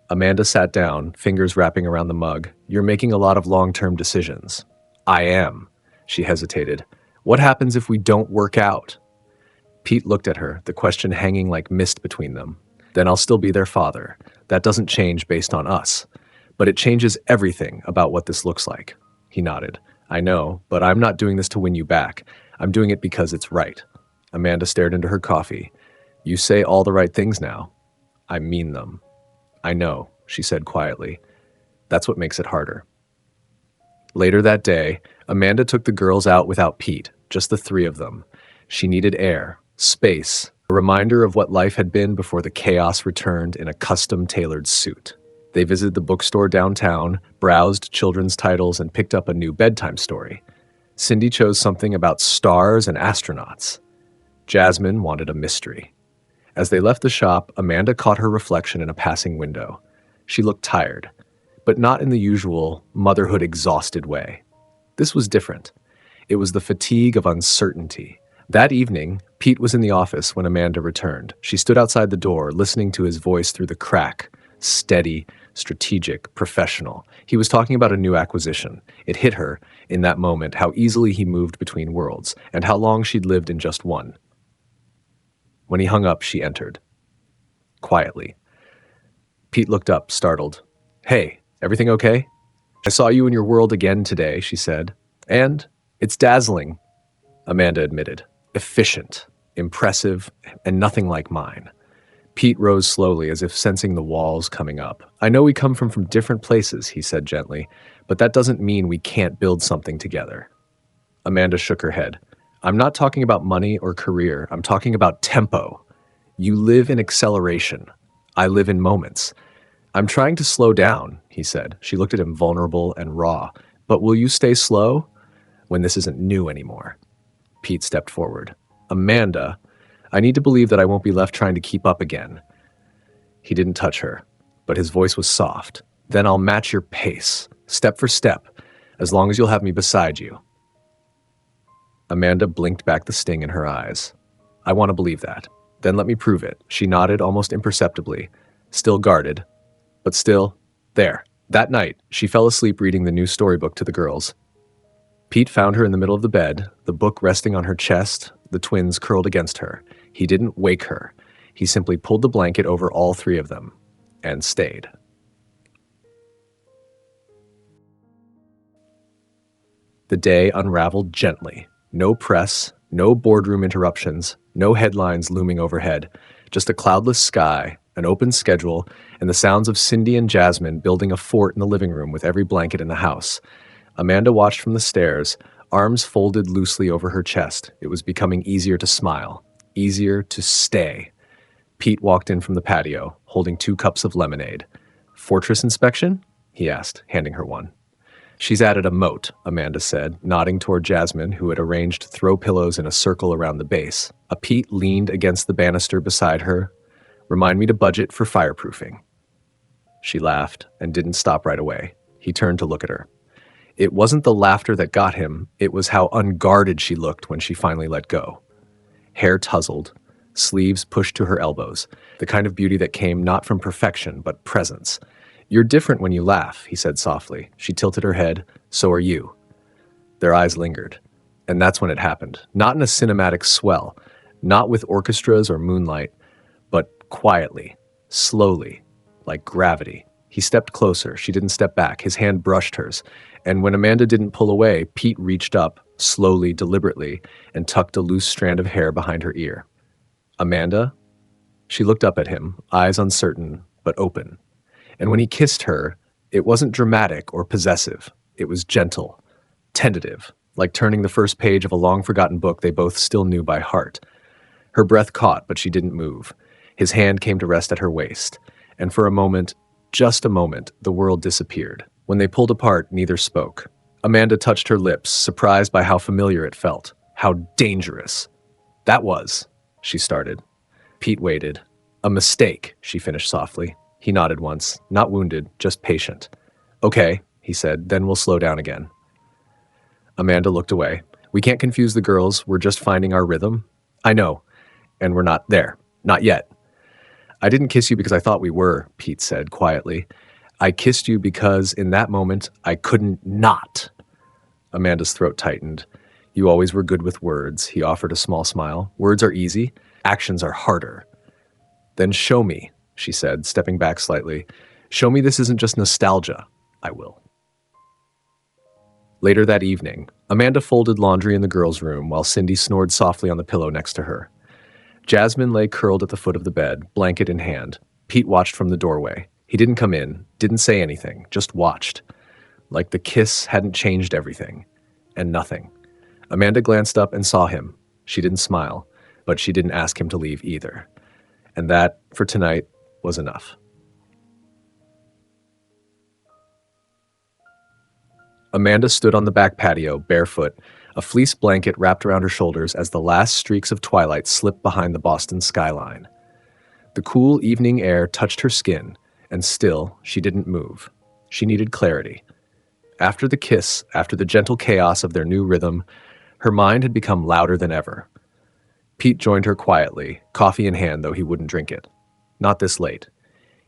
Speaker 1: Amanda sat down, fingers wrapping around the mug. You're making a lot of long-term decisions. I am. She hesitated. What happens if we don't work out? Pete looked at her, the question hanging like mist between them. Then I'll still be their father. That doesn't change based on us. But it changes everything about what this looks like. He nodded. I know, but I'm not doing this to win you back. I'm doing it because it's right. Amanda stared into her coffee. You say all the right things now. I mean them. I know, she said quietly. That's what makes it harder. Later that day, Amanda took the girls out without Pete, just the three of them. She needed air, space, a reminder of what life had been before the chaos returned in a custom-tailored suit. They visited the bookstore downtown, browsed children's titles, and picked up a new bedtime story. Cindy chose something about stars and astronauts. Jasmine wanted a mystery. As they left the shop, Amanda caught her reflection in a passing window. She looked tired, but not in the usual motherhood-exhausted way. This was different. It was the fatigue of uncertainty. That evening, Pete was in the office when Amanda returned. She stood outside the door, listening to his voice through the crack. Steady, strategic, professional. He was talking about a new acquisition. It hit her, in that moment, how easily he moved between worlds, and how long she'd lived in just one. When he hung up, she entered. Quietly. Pete looked up, startled. Hey, everything okay? I saw you in your world again today, she said. And it's dazzling, Amanda admitted. Efficient, impressive, and nothing like mine. Pete rose slowly, as if sensing the walls coming up. I know we come from different places, he said gently, but that doesn't mean we can't build something together. Amanda shook her head. I'm not talking about money or career. I'm talking about tempo. You live in acceleration. I live in moments. I'm trying to slow down, he said. She looked at him vulnerable and raw. But will you stay slow when this isn't new anymore? Pete stepped forward. Amanda, I need to believe that I won't be left trying to keep up again. He didn't touch her, but his voice was soft. Then I'll match your pace, step for step, as long as you'll have me beside you. Amanda blinked back the sting in her eyes. I want to believe that. Then let me prove it. She nodded almost imperceptibly, still guarded, but still there. That night, she fell asleep reading the new storybook to the girls. Pete found her in the middle of the bed, the book resting on her chest, the twins curled against her. He didn't wake her. He simply pulled the blanket over all three of them and stayed. The day unraveled gently. No press, no boardroom interruptions, no headlines looming overhead, just a cloudless sky, an open schedule, and the sounds of Cindy and Jasmine building a fort in the living room with every blanket in the house. Amanda watched from the stairs, arms folded loosely over her chest. It was becoming easier to smile, easier to stay. Pete walked in from the patio, holding 2 cups of lemonade. Fortress inspection? He asked, handing her one. She's added a moat, Amanda said, nodding toward Jasmine, who had arranged throw pillows in a circle around the base. Pete leaned against the banister beside her. Remind me to budget for fireproofing. She laughed and didn't stop right away. He turned to look at her. It wasn't the laughter that got him, it was how unguarded she looked when she finally let go. Hair tousled, sleeves pushed to her elbows, the kind of beauty that came not from perfection, but presence. You're different when you laugh, he said softly. She tilted her head. So are you. Their eyes lingered. And that's when it happened. Not in a cinematic swell, not with orchestras or moonlight, but quietly, slowly, like gravity. He stepped closer. She didn't step back. His hand brushed hers. And when Amanda didn't pull away, Pete reached up, slowly, deliberately, and tucked a loose strand of hair behind her ear. Amanda? She looked up at him, eyes uncertain, but open. And when he kissed her, it wasn't dramatic or possessive. It was gentle, tentative, like turning the first page of a long-forgotten book they both still knew by heart. Her breath caught, but she didn't move. His hand came to rest at her waist. And for a moment, just a moment, the world disappeared. When they pulled apart, neither spoke. Amanda touched her lips, surprised by how familiar it felt. How dangerous. That was, she started. Pete waited. A mistake, she finished softly. He nodded once, not wounded, just patient. Okay, he said, then we'll slow down again. Amanda looked away. We can't confuse the girls, we're just finding our rhythm. I know, and we're not there. Not yet. I didn't kiss you because I thought we were, Pete said quietly. I kissed you because in that moment I couldn't not. Amanda's throat tightened. You always were good with words, he offered a small smile. Words are easy, actions are harder. Then show me, she said, stepping back slightly. Show me this isn't just nostalgia. I will. Later that evening, Amanda folded laundry in the girls' room while Cindy snored softly on the pillow next to her. Jasmine lay curled at the foot of the bed, blanket in hand. Pete watched from the doorway. He didn't come in, didn't say anything, just watched. Like the kiss hadn't changed everything. And nothing. Amanda glanced up and saw him. She didn't smile, but she didn't ask him to leave either. And that, for tonight, was enough. Amanda stood on the back patio, barefoot, a fleece blanket wrapped around her shoulders as the last streaks of twilight slipped behind the Boston skyline. The cool evening air touched her skin, and still she didn't move. She needed clarity. After the kiss, after the gentle chaos of their new rhythm, her mind had become louder than ever. Pete joined her quietly, coffee in hand though he wouldn't drink it. Not this late.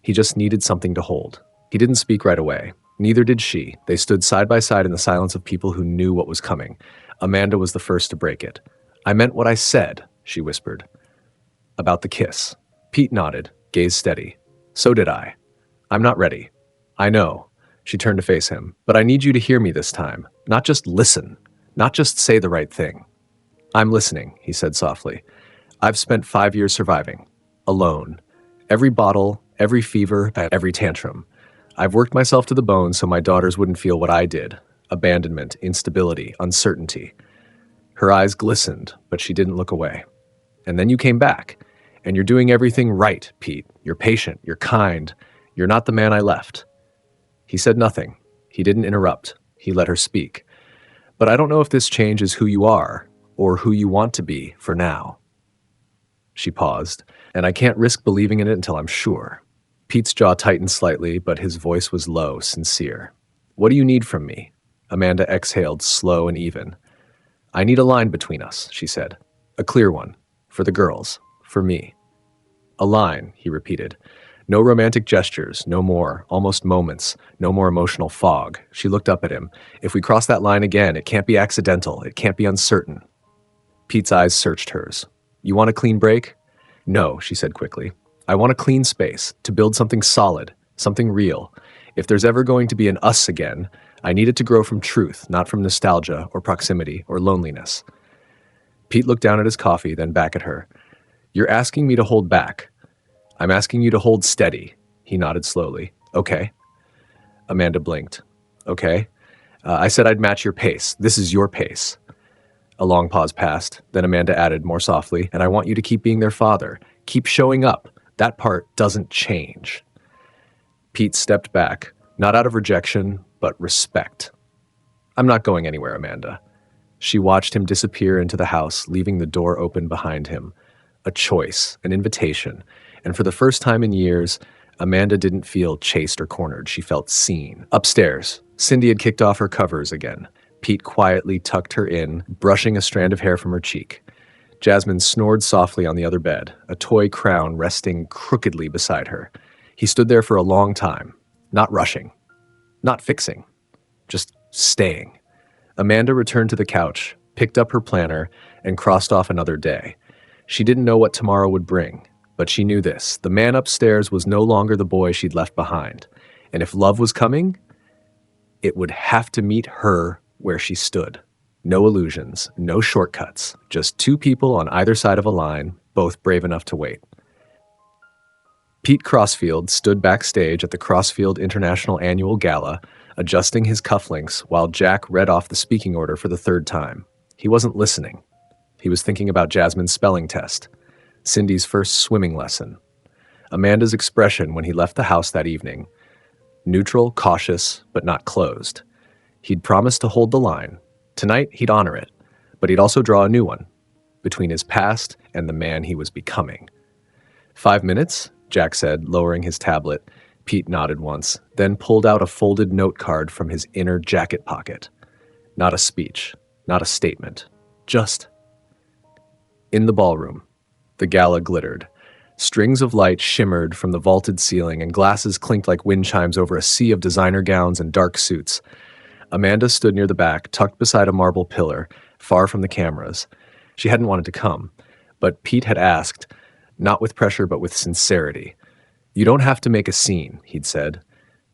Speaker 1: He just needed something to hold. He didn't speak right away. Neither did she. They stood side by side in the silence of people who knew what was coming. Amanda was the first to break it. I meant what I said, she whispered. About the kiss. Pete nodded, gaze steady. So did I. I'm not ready. I know. She turned to face him. But I need you to hear me this time. Not just listen. Not just say the right thing. I'm listening, he said softly. I've spent 5 years surviving. Alone. Every bottle, every fever, every tantrum. I've worked myself to the bone so my daughters wouldn't feel what I did. Abandonment, instability, uncertainty. Her eyes glistened, but she didn't look away. And then you came back. And you're doing everything right, Pete. You're patient. You're kind. You're not the man I left. He said nothing. He didn't interrupt. He let her speak. But I don't know if this change is who you are or who you want to be for now. She paused, and I can't risk believing in it until I'm sure. Pete's jaw tightened slightly, but his voice was low, sincere. What do you need from me? Amanda exhaled, slow and even. I need a line between us, she said. A clear one. For the girls. For me. A line, he repeated. No romantic gestures, no more, almost moments, no more emotional fog. She looked up at him. If we cross that line again, it can't be accidental, it can't be uncertain. Pete's eyes searched hers. You want a clean break? No, she said quickly. I want a clean space, to build something solid, something real. If there's ever going to be an us again, I need it to grow from truth, not from nostalgia or proximity or loneliness. Pete looked down at his coffee, then back at her. You're asking me to hold back. I'm asking you to hold steady. He nodded slowly. Okay. Amanda blinked. Okay. I said I'd match your pace. This is your pace. A long pause passed. Then Amanda added more softly, and I want you to keep being their father. Keep showing up. That part doesn't change. Pete stepped back, not out of rejection, but respect. I'm not going anywhere, Amanda. She watched him disappear into the house, leaving the door open behind him. A choice, an invitation. And for the first time in years, Amanda didn't feel chased or cornered. She felt seen. Upstairs, Cindy had kicked off her covers again. Pete quietly tucked her in, brushing a strand of hair from her cheek. Jasmine snored softly on the other bed, a toy crown resting crookedly beside her. He stood there for a long time, not rushing, not fixing, just staying. Amanda returned to the couch, picked up her planner, and crossed off another day. She didn't know what tomorrow would bring, but she knew this. The man upstairs was no longer the boy she'd left behind. And if love was coming, it would have to meet her where she stood. No illusions, no shortcuts, just two people on either side of a line, both brave enough to wait. Pete Crossfield stood backstage at the Crossfield International Annual Gala, adjusting his cufflinks while Jack read off the speaking order for the third time. He wasn't listening. He was thinking about Jasmine's spelling test, Cindy's first swimming lesson, Amanda's expression when he left the house that evening. Neutral, cautious, but not closed. He'd promised to hold the line. Tonight, he'd honor it, but he'd also draw a new one, between his past and the man he was becoming. 5 minutes, Jack said, lowering his tablet. Pete nodded once, then pulled out a folded note card from his inner jacket pocket. Not a speech, not a statement, just... In the ballroom, the gala glittered. Strings of light shimmered from the vaulted ceiling, and glasses clinked like wind chimes over a sea of designer gowns and dark suits. Amanda stood near the back, tucked beside a marble pillar, far from the cameras. She hadn't wanted to come, but Pete had asked, not with pressure but with sincerity. "You don't have to make a scene," he'd said.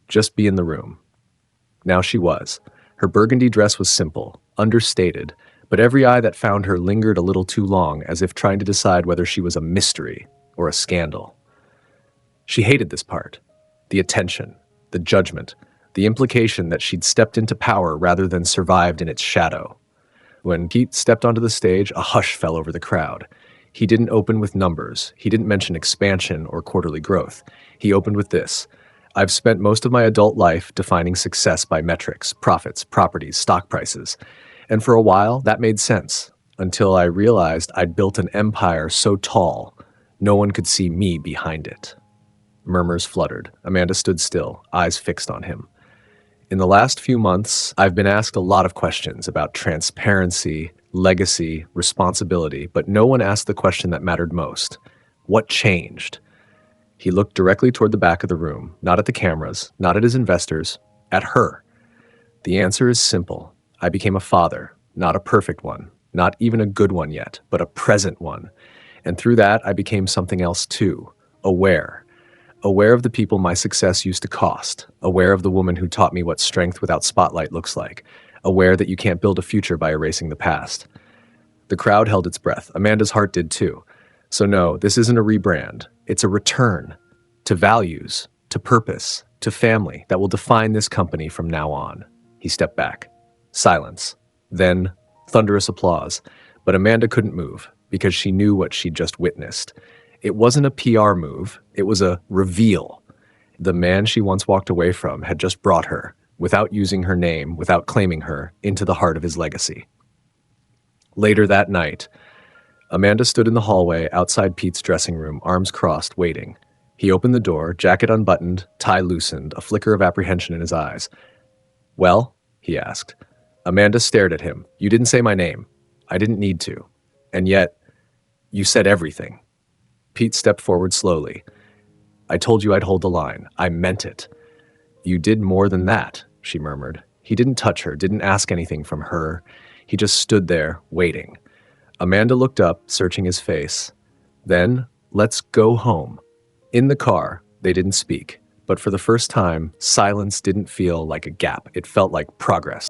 Speaker 1: "Just be in the room." Now she was. Her burgundy dress was simple, understated, but every eye that found her lingered a little too long, as if trying to decide whether she was a mystery or a scandal. She hated this part. The attention, the judgment, the implication that she'd stepped into power rather than survived in its shadow. When Pete stepped onto the stage, a hush fell over the crowd. He didn't open with numbers. He didn't mention expansion or quarterly growth. He opened with this: "I've spent most of my adult life defining success by metrics, profits, properties, stock prices. And for a while, that made sense, until I realized I'd built an empire so tall, no one could see me behind it." Murmurs fluttered. Amanda stood still, eyes fixed on him. "In the last few months, I've been asked a lot of questions about transparency, legacy, responsibility, but no one asked the question that mattered most. What changed?" He looked directly toward the back of the room, not at the cameras, not at his investors, at her. "The answer is simple. I became a father, not a perfect one, not even a good one yet, but a present one. And through that, I became something else too, aware. Aware of the people my success used to cost, aware of the woman who taught me what strength without spotlight looks like, aware that you can't build a future by erasing the past." The crowd held its breath. Amanda's heart did too. So no, this isn't a rebrand. It's a return to values, to purpose, to family that will define this company from now on. He stepped back. Silence. Then thunderous applause. But Amanda couldn't move because she knew what she'd just witnessed. It wasn't a PR move. It was a reveal. The man she once walked away from had just brought her, without using her name, without claiming her, into the heart of his legacy. Later that night, Amanda stood in the hallway outside Pete's dressing room, arms crossed, waiting. He opened the door, jacket unbuttoned, tie loosened, a flicker of apprehension in his eyes. "Well?" he asked. Amanda stared at him. "You didn't say my name. I didn't need to. And yet, you said everything." Pete stepped forward slowly. "I told you I'd hold the line. I meant it." "You did more than that," she murmured. He didn't touch her, didn't ask anything from her. He just stood there, waiting. Amanda looked up, searching his face. Then, "Let's go home." In the car, they didn't speak, but for the first time, silence didn't feel like a gap. It felt like progress.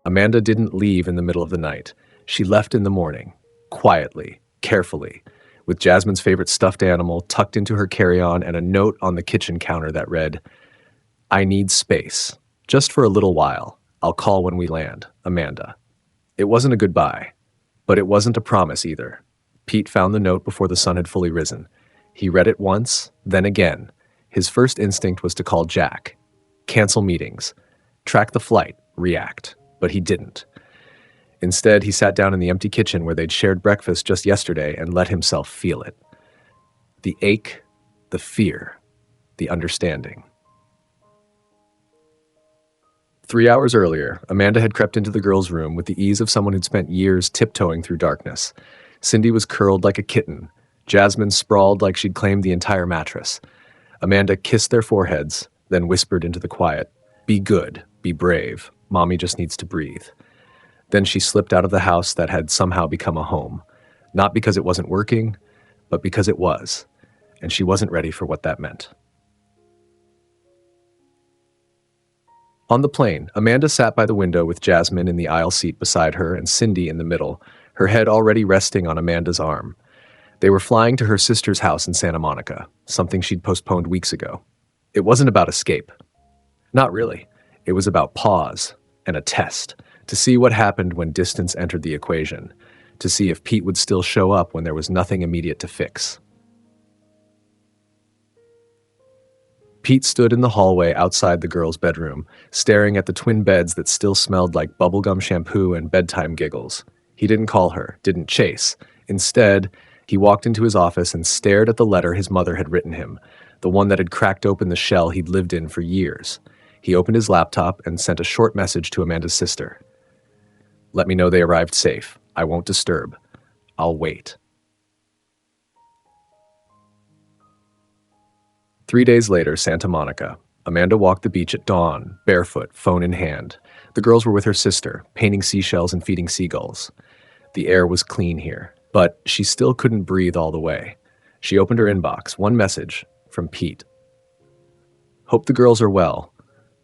Speaker 1: Amanda didn't leave in the middle of the night. She left in the morning, quietly, carefully, with Jasmine's favorite stuffed animal tucked into her carry-on and a note on the kitchen counter that read, "I need space. Just for a little while. I'll call when we land. Amanda." It wasn't a goodbye, but it wasn't a promise either. Pete found the note before the sun had fully risen. He read it once, then again. His first instinct was to call Jack. Cancel meetings. Track the flight. React. But he didn't. Instead, he sat down in the empty kitchen where they'd shared breakfast just yesterday and let himself feel it. The ache, the fear, the understanding. 3 hours earlier, Amanda had crept into the girls' room with the ease of someone who'd spent years tiptoeing through darkness. Cindy was curled like a kitten. Jasmine sprawled like she'd claimed the entire mattress. Amanda kissed their foreheads, then whispered into the quiet, "Be good, be brave. Mommy just needs to breathe." Then she slipped out of the house that had somehow become a home. Not because it wasn't working, but because it was. And she wasn't ready for what that meant. On the plane, Amanda sat by the window with Jasmine in the aisle seat beside her and Cindy in the middle, her head already resting on Amanda's arm. They were flying to her sister's house in Santa Monica, something she'd postponed weeks ago. It wasn't about escape. Not really. It was about pause and a test, to see what happened when distance entered the equation, to see if Pete would still show up when there was nothing immediate to fix. Pete stood in the hallway outside the girls' bedroom, staring at the twin beds that still smelled like bubblegum shampoo and bedtime giggles. He didn't call her, didn't chase. Instead, he walked into his office and stared at the letter his mother had written him, the one that had cracked open the shell he'd lived in for years. He opened his laptop and sent a short message to Amanda's sister. "Let me know they arrived safe. I won't disturb. I'll wait. 3 days later, Santa Monica. Amanda walked the beach at dawn, barefoot, phone in hand. The girls were with her sister, painting seashells and feeding seagulls. The air was clean here, but she still couldn't breathe all the way. She opened her inbox, one message from Pete. Hope the girls are well.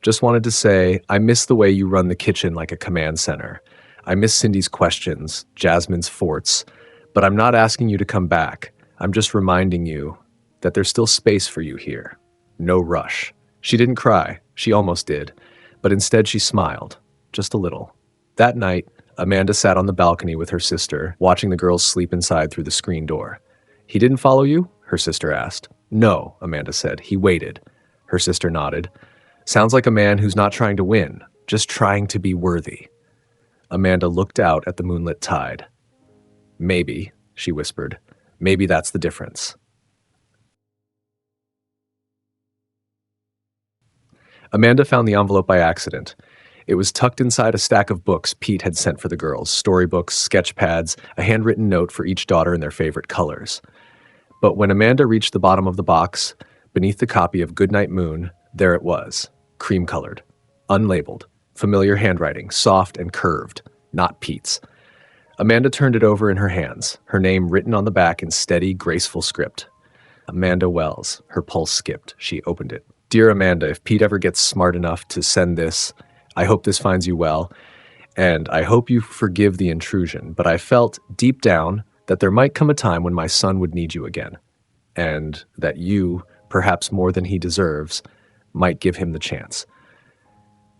Speaker 1: Just wanted to say, I miss the way you run the kitchen like a command center. I miss Cindy's questions, Jasmine's forts, but I'm not asking you to come back. I'm just reminding you that there's still space for you here. No rush. She didn't cry. She almost did. But instead she smiled. Just a little. That night, Amanda sat on the balcony with her sister, watching the girls sleep inside through the screen door. He didn't follow you? Her sister asked. No, Amanda said. He waited. Her sister nodded. Sounds like a man who's not trying to win, just trying to be worthy. Amanda looked out at the moonlit tide. Maybe, she whispered. Maybe that's the difference. Amanda found the envelope by accident. It was tucked inside a stack of books Pete had sent for the girls, storybooks, sketch pads, a handwritten note for each daughter in their favorite colors. But when Amanda reached the bottom of the box, beneath the copy of Goodnight Moon, there it was, cream-colored, unlabeled, familiar handwriting, soft and curved, not Pete's. Amanda turned it over in her hands, her name written on the back in steady, graceful script. Amanda Wells. Her pulse skipped. She opened it. Dear Amanda, if Pete ever gets smart enough to send this, I hope this finds you well, and I hope you forgive the intrusion, but I felt deep down that there might come a time when my son would need you again, and that you, perhaps more than he deserves, might give him the chance.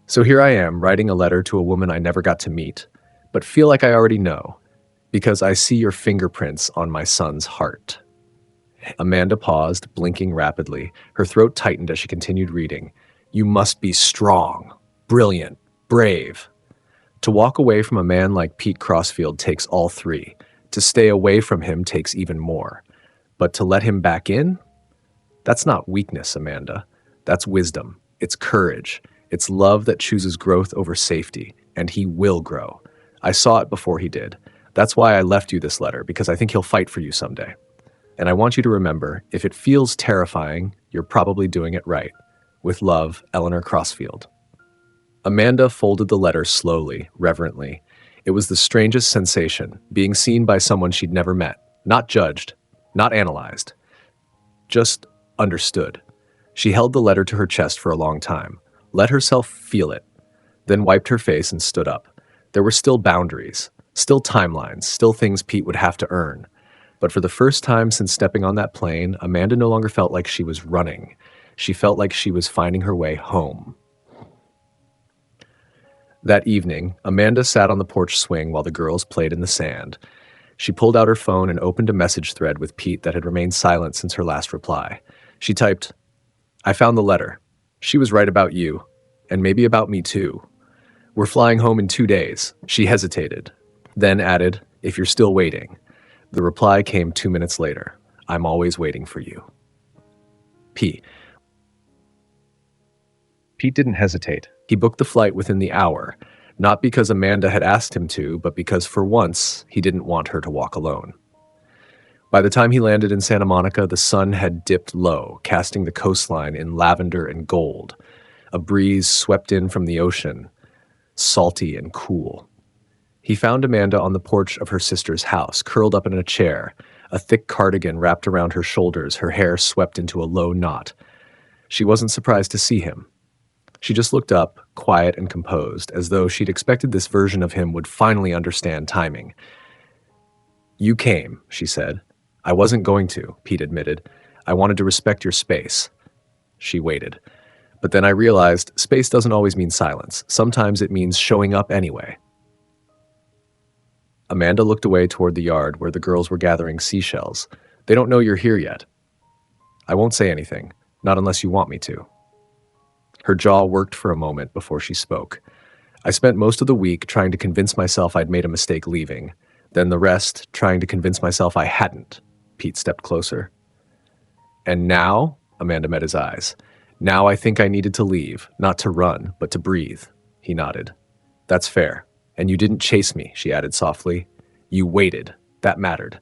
Speaker 1: So here I am, writing a letter to a woman I never got to meet, but feel like I already know, because I see your fingerprints on my son's heart. Amanda paused, blinking rapidly. Her throat tightened as she continued reading. You must be strong, brilliant, brave. To walk away from a man like Pete Crossfield takes all three. To stay away from him takes even more. But to let him back in? That's not weakness, Amanda. That's wisdom. It's courage. It's love that chooses growth over safety, and he will grow. I saw it before he did. That's why I left you this letter, because I think he'll fight for you someday. And I want you to remember, if it feels terrifying, you're probably doing it right. With love, Eleanor Crossfield. Amanda folded the letter slowly, reverently. It was the strangest sensation, being seen by someone she'd never met, not judged, not analyzed, just understood. She held the letter to her chest for a long time, let herself feel it, then wiped her face and stood up. There were still boundaries, still timelines, still things Pete would have to earn. But for the first time since stepping on that plane, Amanda no longer felt like she was running. She felt like she was finding her way home. That evening, Amanda sat on the porch swing while the girls played in the sand. She pulled out her phone and opened a message thread with Pete that had remained silent since her last reply. She typed, I found the letter. She was right about you, and maybe about me too. We're flying home in 2 days. She hesitated, then added, if you're still waiting. The reply came 2 minutes later. I'm always waiting for you. P. Pete didn't hesitate. He booked the flight within the hour, not because Amanda had asked him to, but because for once, he didn't want her to walk alone. By the time he landed in Santa Monica, the sun had dipped low, casting the coastline in lavender and gold. A breeze swept in from the ocean, salty and cool. He found Amanda on the porch of her sister's house, curled up in a chair, a thick cardigan wrapped around her shoulders, her hair swept into a low knot. She wasn't surprised to see him. She just looked up, quiet and composed, as though she'd expected this version of him would finally understand timing. You came, she said. I wasn't going to, Pete admitted. I wanted to respect your space. She waited. But then I realized space doesn't always mean silence. Sometimes it means showing up anyway. Amanda looked away toward the yard where the girls were gathering seashells. They don't know you're here yet. I won't say anything, not unless you want me to. Her jaw worked for a moment before she spoke. I spent most of the week trying to convince myself I'd made a mistake leaving, then the rest trying to convince myself I hadn't. Pete stepped closer. And now, Amanda met his eyes. Now I think I needed to leave, not to run, but to breathe. He nodded. That's fair. And you didn't chase me, she added softly. You waited. That mattered.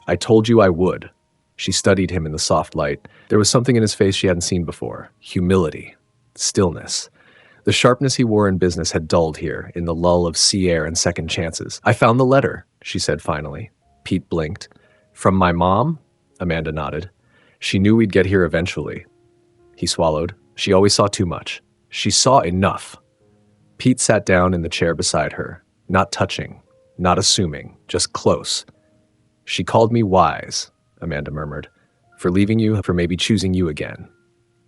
Speaker 1: I told you I would. She studied him in the soft light. There was something in his face she hadn't seen before. Humility. Stillness. The sharpness he wore in business had dulled here, in the lull of sea air and second chances. I found the letter, she said finally. Pete blinked. From my mom? Amanda nodded. She knew we'd get here eventually. He swallowed. She always saw too much. She saw enough. Pete sat down in the chair beside her, not touching, not assuming, just close. She called me wise, Amanda murmured, for leaving you, for maybe choosing you again.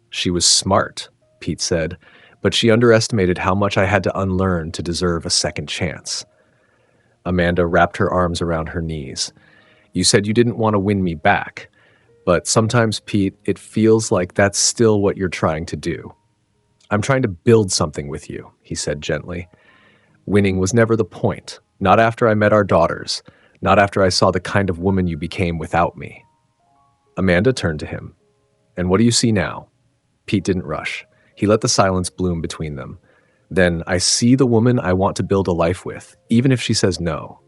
Speaker 1: She was smart, Pete said, but she underestimated how much I had to unlearn to deserve a second chance. Amanda wrapped her arms around her knees. You said you didn't want to win me back, but sometimes, Pete, it feels like that's still what you're trying to do. I'm trying to build something with you, he said gently. Winning was never the point, not after I met our daughters, not after I saw the kind of woman you became without me. Amanda turned to him. And what do you see now? Pete didn't rush. He let the silence bloom between them. Then, I see the woman I want to build a life with, even if she says no.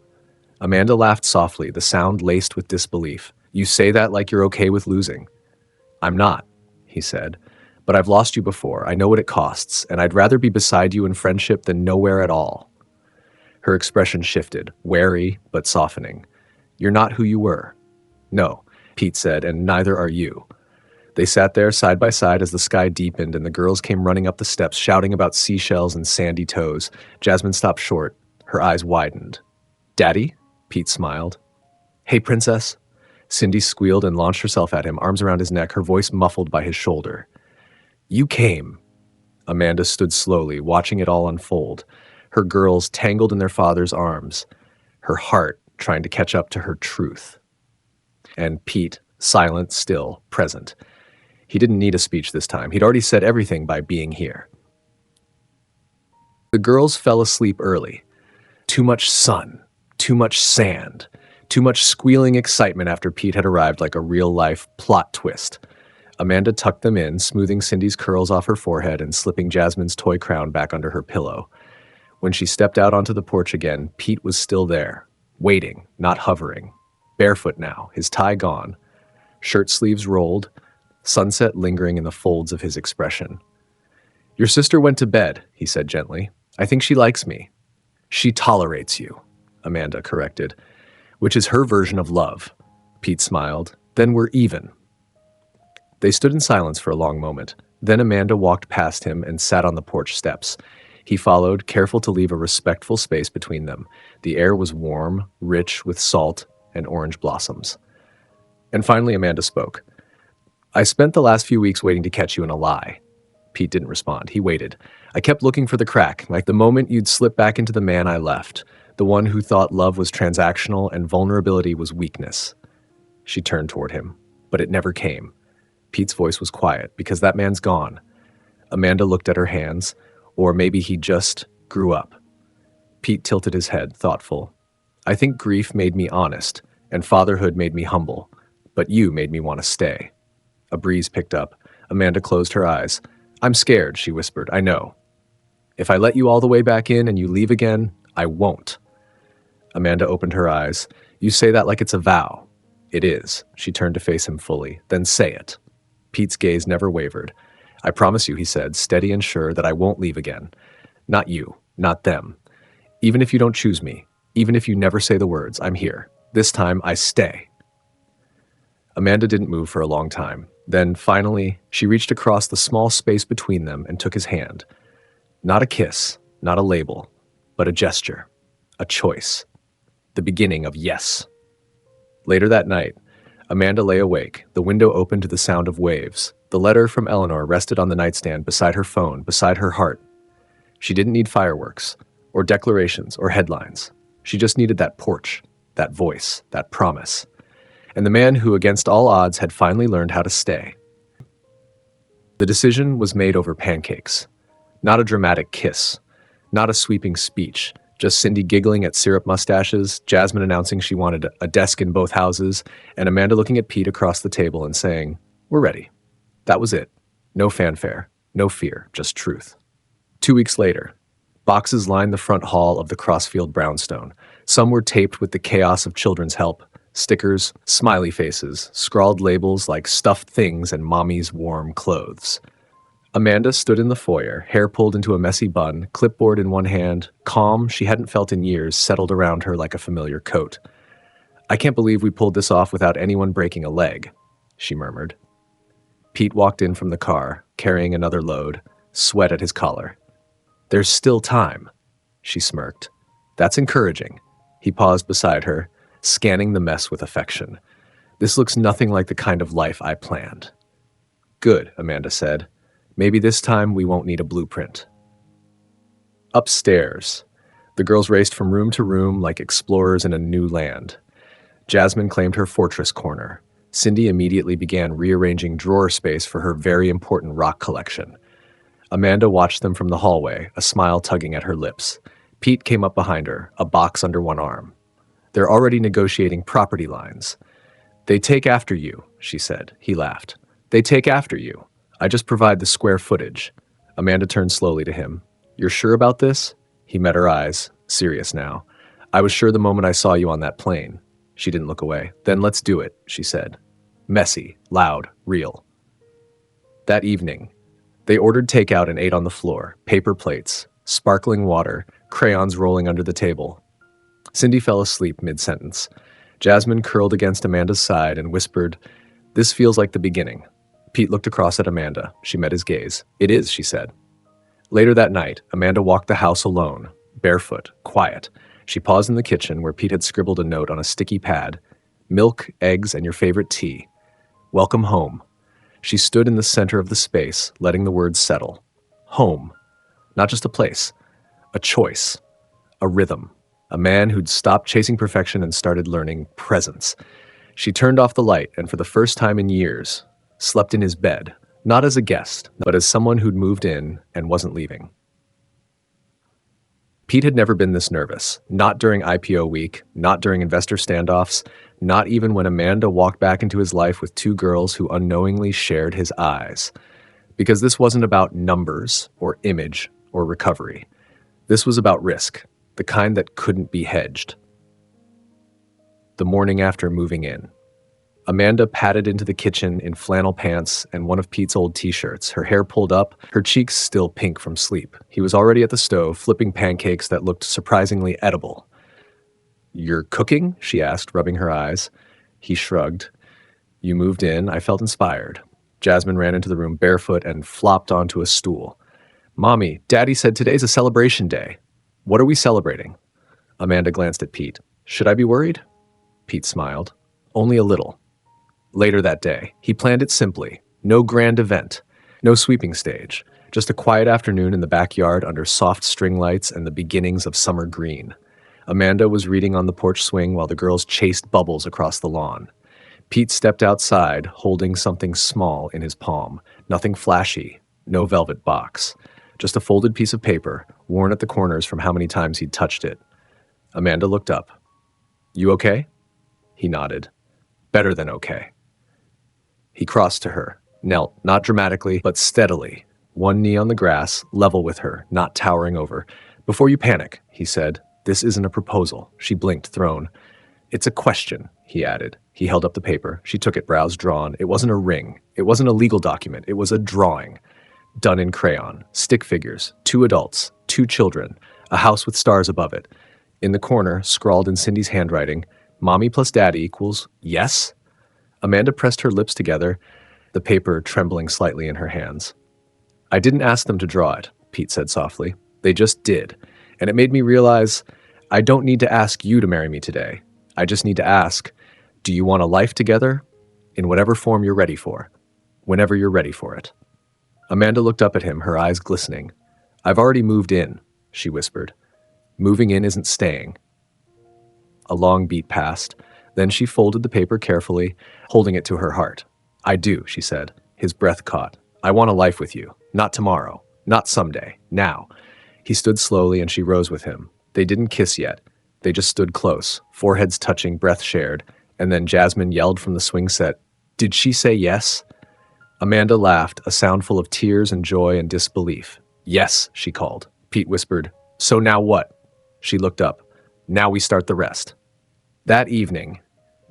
Speaker 1: Amanda laughed softly, the sound laced with disbelief. You say that like you're okay with losing. I'm not, he said. But I've lost you before. I know what it costs, and I'd rather be beside you in friendship than nowhere at all. Her expression shifted, wary but softening. You're not who you were. No, Pete said, and neither are you. They sat there side by side as the sky deepened and the girls came running up the steps shouting about seashells and sandy toes. Jasmine stopped short. Her eyes widened. Daddy? Pete smiled. Hey, princess. Cindy squealed and launched herself at him, arms around his neck, her voice muffled by his shoulder. You came. Amanda stood slowly, watching it all unfold, her girls tangled in their father's arms, her heart trying to catch up to her truth. And Pete, silent, still, present. He didn't need a speech this time. He'd already said everything by being here. The girls fell asleep early. Too much sun, too much sand, too much squealing excitement after Pete had arrived like a real-life plot twist. Amanda tucked them in, smoothing Cindy's curls off her forehead and slipping Jasmine's toy crown back under her pillow. When she stepped out onto the porch again, Pete was still there, waiting, not hovering. Barefoot now, his tie gone, shirt sleeves rolled, sunset lingering in the folds of his expression. Your sister went to bed, he said gently. I think she likes me. She tolerates you, Amanda corrected, which is her version of love. Pete smiled. Then we're even. They stood in silence for a long moment. Then Amanda walked past him and sat on the porch steps. He followed, careful to leave a respectful space between them. The air was warm, rich with salt and orange blossoms. And finally Amanda spoke. I spent the last few weeks waiting to catch you in a lie. Pete didn't respond. He waited. I kept looking for the crack, like the moment you'd slip back into the man I left, the one who thought love was transactional and vulnerability was weakness. She turned toward him, but it never came. Pete's voice was quiet, because that man's gone. Amanda looked at her hands, or maybe he just grew up. Pete tilted his head, thoughtful. I think grief made me honest, and fatherhood made me humble, but you made me want to stay. A breeze picked up. Amanda closed her eyes. I'm scared, she whispered. I know. If I let you all the way back in and you leave again, I won't. Amanda opened her eyes. You say that like it's a vow. It is. She turned to face him fully. Then say it. Pete's gaze never wavered. I promise you, he said, steady and sure, that I won't leave again. Not you, not them. Even if you don't choose me, even if you never say the words, I'm here. This time, I stay. Amanda didn't move for a long time. Then, finally, she reached across the small space between them and took his hand. Not a kiss, not a label, but a gesture, a choice. The beginning of yes. Later that night, Amanda lay awake, the window open to the sound of waves. The letter from Eleanor rested on the nightstand beside her phone, beside her heart. She didn't need fireworks, or declarations, or headlines. She just needed that porch, that voice, that promise. And the man who, against all odds, had finally learned how to stay. The decision was made over pancakes. Not a dramatic kiss, not a sweeping speech, just Cindy giggling at syrup mustaches, Jasmine announcing she wanted a desk in both houses, and Amanda looking at Pete across the table and saying, we're ready. That was it. No fanfare, no fear, just truth. 2 weeks later, boxes lined the front hall of the Crossfield brownstone. Some were taped with the chaos of children's help. Stickers, smiley faces, scrawled labels like stuffed things and mommy's warm clothes. Amanda stood in the foyer, hair pulled into a messy bun, clipboard in one hand, calm she hadn't felt in years settled around her like a familiar coat. "I can't believe we pulled this off without anyone breaking a leg," she murmured. Pete walked in from the car, carrying another load, sweat at his collar. "There's still time," she smirked. "That's encouraging." He paused beside her, scanning the mess with affection. "This looks nothing like the kind of life I planned." "Good," Amanda said. "Maybe this time we won't need a blueprint." Upstairs, the girls raced from room to room like explorers in a new land. Jasmine claimed her fortress corner. Cindy immediately began rearranging drawer space for her very important rock collection. Amanda watched them from the hallway, a smile tugging at her lips. Pete came up behind her, a box under one arm. "They're already negotiating property lines." "They take after you," she said. He laughed. "They take after you. I just provide the square footage." Amanda turned slowly to him. "You're sure about this?" He met her eyes, serious now. "I was sure the moment I saw you on that plane." She didn't look away. "Then let's do it," she said. Messy, loud, real. That evening, they ordered takeout and ate on the floor, paper plates, sparkling water, crayons rolling under the table. Cindy fell asleep mid-sentence. Jasmine curled against Amanda's side and whispered, "This feels like the beginning." Pete looked across at Amanda. She met his gaze. "It is," she said. Later that night, Amanda walked the house alone, barefoot, quiet. She paused in the kitchen where Pete had scribbled a note on a sticky pad. "Milk, eggs, and your favorite tea. Welcome home." She stood in the center of the space, letting the words settle. Home. Not just a place. A choice. A rhythm. A man who'd stopped chasing perfection and started learning presence. She turned off the light and for the first time in years, slept in his bed, not as a guest, but as someone who'd moved in and wasn't leaving. Pete had never been this nervous, not during IPO week, not during investor standoffs, not even when Amanda walked back into his life with two girls who unknowingly shared his eyes. Because this wasn't about numbers or image or recovery. This was about risk, the kind that couldn't be hedged. The morning after moving in, Amanda padded into the kitchen in flannel pants and one of Pete's old t-shirts, her hair pulled up, her cheeks still pink from sleep. He was already at the stove, flipping pancakes that looked surprisingly edible. "You're cooking?" she asked, rubbing her eyes. He shrugged. "You moved in. I felt inspired." Jasmine ran into the room barefoot and flopped onto a stool. "Mommy, Daddy said today's a celebration day." "What are we celebrating?" Amanda glanced at Pete. "Should I be worried?" Pete smiled. "Only a little." Later that day, he planned it simply. No grand event. No sweeping stage. Just a quiet afternoon in the backyard under soft string lights and the beginnings of summer green. Amanda was reading on the porch swing while the girls chased bubbles across the lawn. Pete stepped outside, holding something small in his palm. Nothing flashy. No velvet box. Just a folded piece of paper, worn at the corners from how many times he'd touched it. Amanda looked up. "You okay?" He nodded. "Better than okay." He crossed to her, knelt, not dramatically, but steadily, one knee on the grass, level with her, not towering over. "Before you panic," he said, "this isn't a proposal." She blinked, thrown. "It's a question," he added. He held up the paper. She took it, brows drawn. It wasn't a ring. It wasn't a legal document. It was a drawing. Done in crayon. Stick figures. 2 adults. 2 children. A house with stars above it. In the corner, scrawled in Cindy's handwriting, "Mommy plus Daddy equals yes?" Amanda pressed her lips together, the paper trembling slightly in her hands. "I didn't ask them to draw it," Pete said softly. "They just did. And it made me realize I don't need to ask you to marry me today. I just need to ask, do you want a life together? In whatever form you're ready for. Whenever you're ready for it." Amanda looked up at him, her eyes glistening. "I've already moved in," she whispered. "Moving in isn't staying." A long beat passed. Then she folded the paper carefully, holding it to her heart. "I do," she said. His breath caught. "I want a life with you. Not tomorrow. Not someday. Now." He stood slowly and she rose with him. They didn't kiss yet. They just stood close, foreheads touching, breath shared. And then Jasmine yelled from the swing set, "Did she say yes?" Amanda laughed, a sound full of tears and joy and disbelief. "Yes," she called. Pete whispered, "So now what?" She looked up. Now we start the rest. That evening,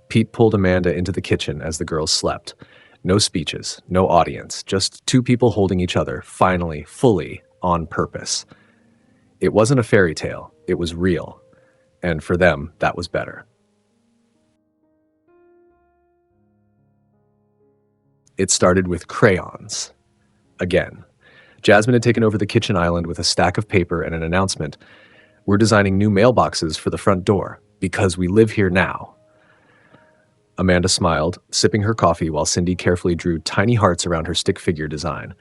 Speaker 1: Pete pulled Amanda into the kitchen as the girls slept. No speeches, no audience, just two people holding each other, finally, fully, on purpose. It wasn't a fairy tale, it was real. And for them, that was better. It started with crayons. Again. Jasmine had taken over the kitchen island with a stack of paper and an announcement. We're designing new mailboxes for the front door, because we live here now. Amanda smiled, sipping her coffee while Cindy carefully drew tiny hearts around her stick figure design.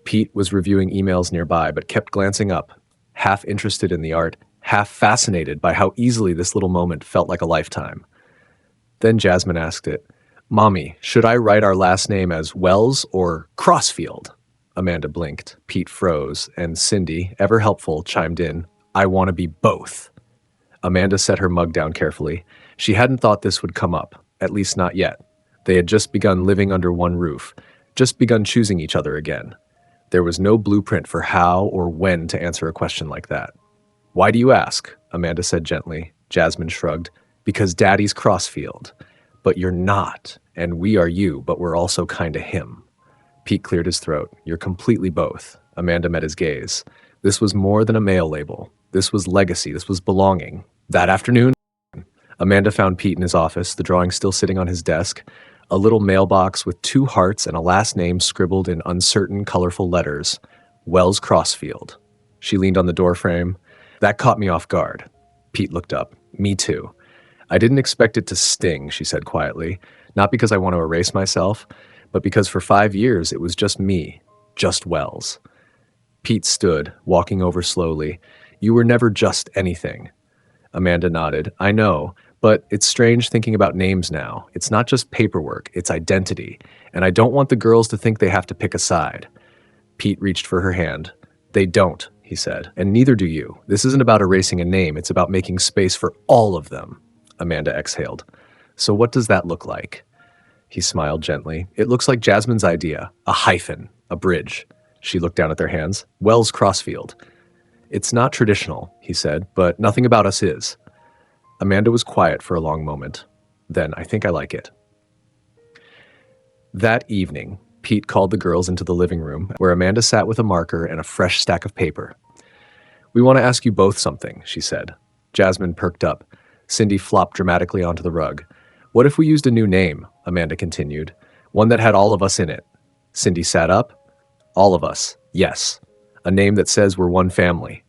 Speaker 1: Pete was reviewing emails nearby, but kept glancing up, half interested in the art, half fascinated by how easily this little moment felt like a lifetime. Then Jasmine asked it, "Mommy, should I write our last name as Wells or Crossfield?" Amanda blinked, Pete froze, and Cindy, ever helpful, chimed in, "I want to be both." Amanda set her mug down carefully. She hadn't thought this would come up, at least not yet. They had just begun living under one roof, just begun choosing each other again. There was no blueprint for how or when to answer a question like that. "Why do you ask?" Amanda said gently. Jasmine shrugged. "Because Daddy's Crossfield. But you're not, and we are you, but we're also kinda him." Pete cleared his throat. "You're completely both." Amanda met his gaze. This was more than a mail label. This was legacy. This was belonging. That afternoon, Amanda found Pete in his office, the drawing still sitting on his desk, a little mailbox with 2 hearts and a last name scribbled in uncertain, colorful letters, Wells Crossfield. She leaned on the doorframe. That caught me off guard. Pete looked up. "Me too. I didn't expect it to sting," she said quietly, "not because I want to erase myself, but because for 5 years it was just me, just Wells." Pete stood, walking over slowly. "You were never just anything." Amanda nodded. "I know, but it's strange thinking about names now. It's not just paperwork, it's identity, and I don't want the girls to think they have to pick a side." Pete reached for her hand. "They don't," he said, "and neither do you. This isn't about erasing a name, it's about making space for all of them." Amanda exhaled. "So what does that look like?" He smiled gently. "It looks like Jasmine's idea, a hyphen, a bridge." She looked down at their hands. "Wells Crossfield." "It's not traditional," he said, "but nothing about us is." Amanda was quiet for a long moment. Then, "I think I like it." That evening, Pete called the girls into the living room, where Amanda sat with a marker and a fresh stack of paper. "We want to ask you both something," she said. Jasmine perked up. Cindy flopped dramatically onto the rug. "What if we used a new name?" Amanda continued. "One that had all of us in it." Cindy sat up. "All of us, yes. A name that says we're one family."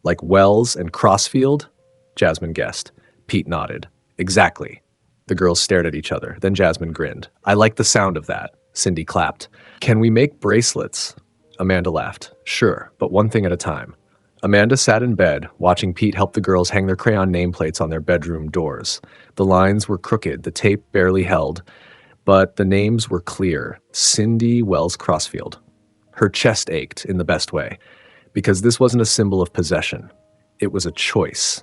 Speaker 1: "Like Wells and Crossfield?" Jasmine guessed. Pete nodded. "Exactly." The girls stared at each other. Then Jasmine grinned. "I like the sound of that." Cindy clapped. "Can we make bracelets?" Amanda laughed. "Sure, but one thing at a time." Amanda sat in bed, watching Pete help the girls hang their crayon nameplates on their bedroom doors. The lines were crooked, the tape barely held, but the names were clear. Cindy Wells Crossfield. Her chest ached in the best way, because this wasn't a symbol of possession. It was a choice.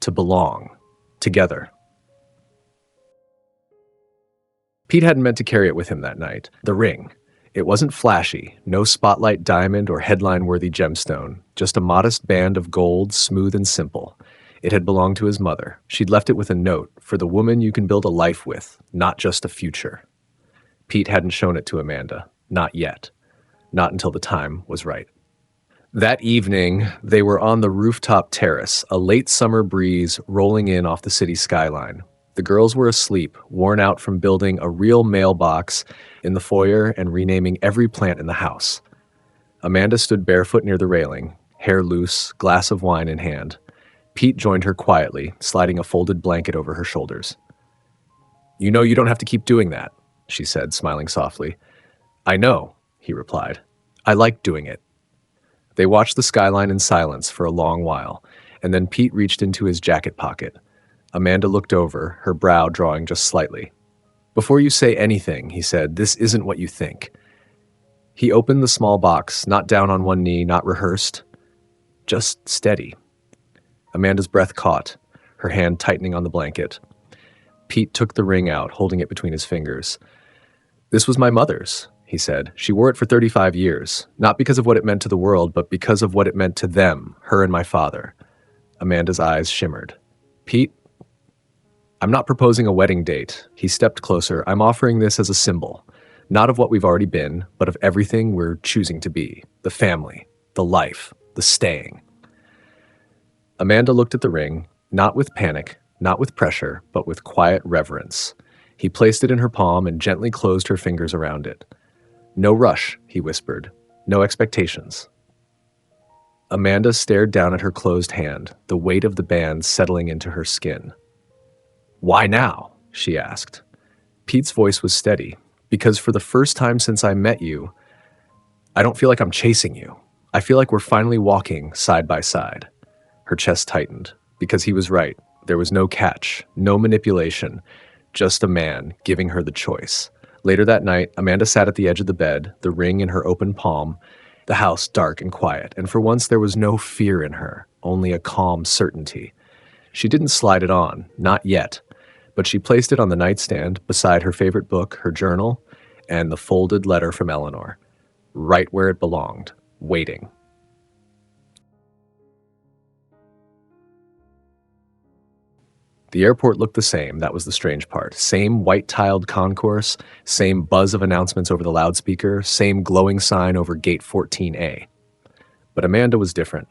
Speaker 1: To belong. Together. Pete hadn't meant to carry it with him that night. The ring. It wasn't flashy, no spotlight diamond or headline-worthy gemstone, just a modest band of gold, smooth and simple. It had belonged to his mother. She'd left it with a note, for the woman you can build a life with, not just a future. Pete hadn't shown it to Amanda. Not yet. Not until the time was right. That evening, they were on the rooftop terrace, a late summer breeze rolling in off the city skyline. The girls were asleep, worn out from building a real mailbox in the foyer and renaming every plant in the house. Amanda stood barefoot near the railing, hair loose, glass of wine in hand. Pete joined her quietly, sliding a folded blanket over her shoulders. "You know you don't have to keep doing that," she said, smiling softly. "I know," he replied. "I like doing it." They watched the skyline in silence for a long while, and then Pete reached into his jacket pocket. Amanda looked over, her brow drawing just slightly. "Before you say anything," he said, "this isn't what you think." He opened the small box, not down on one knee, not rehearsed, just steady. Amanda's breath caught, her hand tightening on the blanket. Pete took the ring out, holding it between his fingers. "This was my mother's," he said. "She wore it for 35 years, not because of what it meant to the world, but because of what it meant to them, her and my father." Amanda's eyes shimmered. Pete, I'm not proposing a wedding date. He stepped closer. I'm offering this as a symbol, not of what we've already been, but of everything we're choosing to be. The family, the life, the staying. Amanda looked at the ring, not with panic, not with pressure, but with quiet reverence. He placed it in her palm and gently closed her fingers around it. No rush, he whispered. No expectations. Amanda stared down at her closed hand, the weight of the band settling into her skin. Why now? She asked. Pete's voice was steady. Because for the first time since I met you, I don't feel like I'm chasing you. I feel like we're finally walking side by side. Her chest tightened, because he was right. There was no catch, no manipulation, just a man giving her the choice. Later that night, Amanda sat at the edge of the bed, the ring in her open palm, the house dark and quiet, and for once there was no fear in her, only a calm certainty. She didn't slide it on, not yet, but she placed it on the nightstand beside her favorite book, her journal, and the folded letter from Eleanor, right where it belonged, waiting. The airport looked the same, that was the strange part. Same white-tiled concourse, same buzz of announcements over the loudspeaker, same glowing sign over gate 14A. But Amanda was different.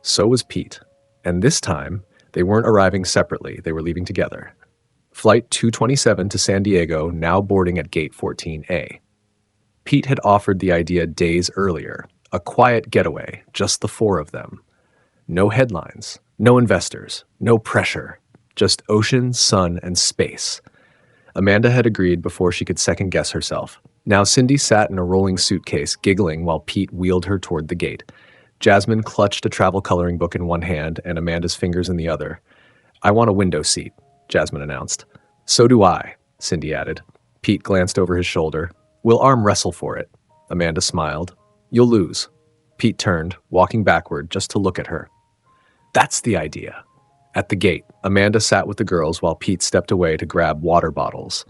Speaker 1: So was Pete. And this time, they weren't arriving separately, they were leaving together. Flight 227 to San Diego, now boarding at gate 14A. Pete had offered the idea days earlier, a quiet getaway, just the four of them. No headlines, no investors, no pressure. Just ocean, sun, and space. Amanda had agreed before she could second-guess herself. Now Cindy sat in a rolling suitcase, giggling while Pete wheeled her toward the gate. Jasmine clutched a travel coloring book in one hand and Amanda's fingers in the other. I want a window seat, Jasmine announced. So do I, Cindy added. Pete glanced over his shoulder. We'll arm wrestle for it. Amanda smiled. You'll lose. Pete turned, walking backward just to look at her. That's the idea. At the gate, Amanda sat with the girls while Pete stepped away to grab water bottles.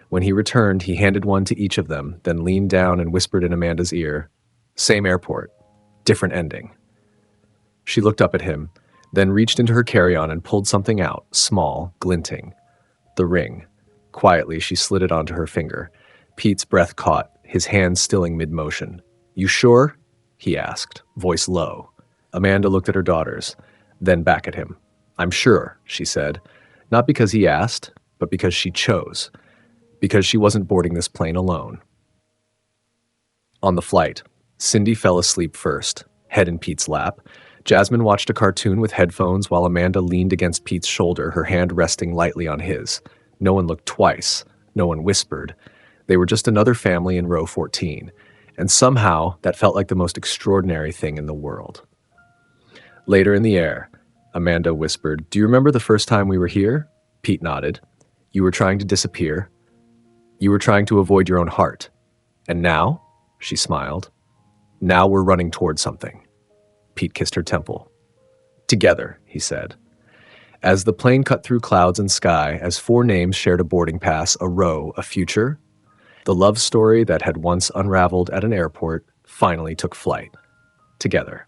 Speaker 1: When he returned, he handed one to each of them, then leaned down and whispered in Amanda's ear, Same airport, different ending. She looked up at him, then reached into her carry-on and pulled something out, small, glinting. The ring. Quietly, she slid it onto her finger. Pete's breath caught, his hand stilling mid-motion. You sure? He asked, voice low. Amanda looked at her daughters, then back at him. I'm sure, she said, not because he asked, but because she chose, because she wasn't boarding this plane alone. On the flight, Cindy fell asleep first, head in Pete's lap. Jasmine watched a cartoon with headphones while Amanda leaned against Pete's shoulder, her hand resting lightly on his. No one looked twice, no one whispered. They were just another family in row 14, and somehow that felt like the most extraordinary thing in the world. Later in the air, Amanda whispered, Do you remember the first time we were here? Pete nodded. You were trying to disappear. You were trying to avoid your own heart. And now? She smiled. Now we're running toward something. Pete kissed her temple. Together, he said. As the plane cut through clouds and sky, as four names shared a boarding pass, a row, a future, the love story that had once unraveled at an airport finally took flight. Together.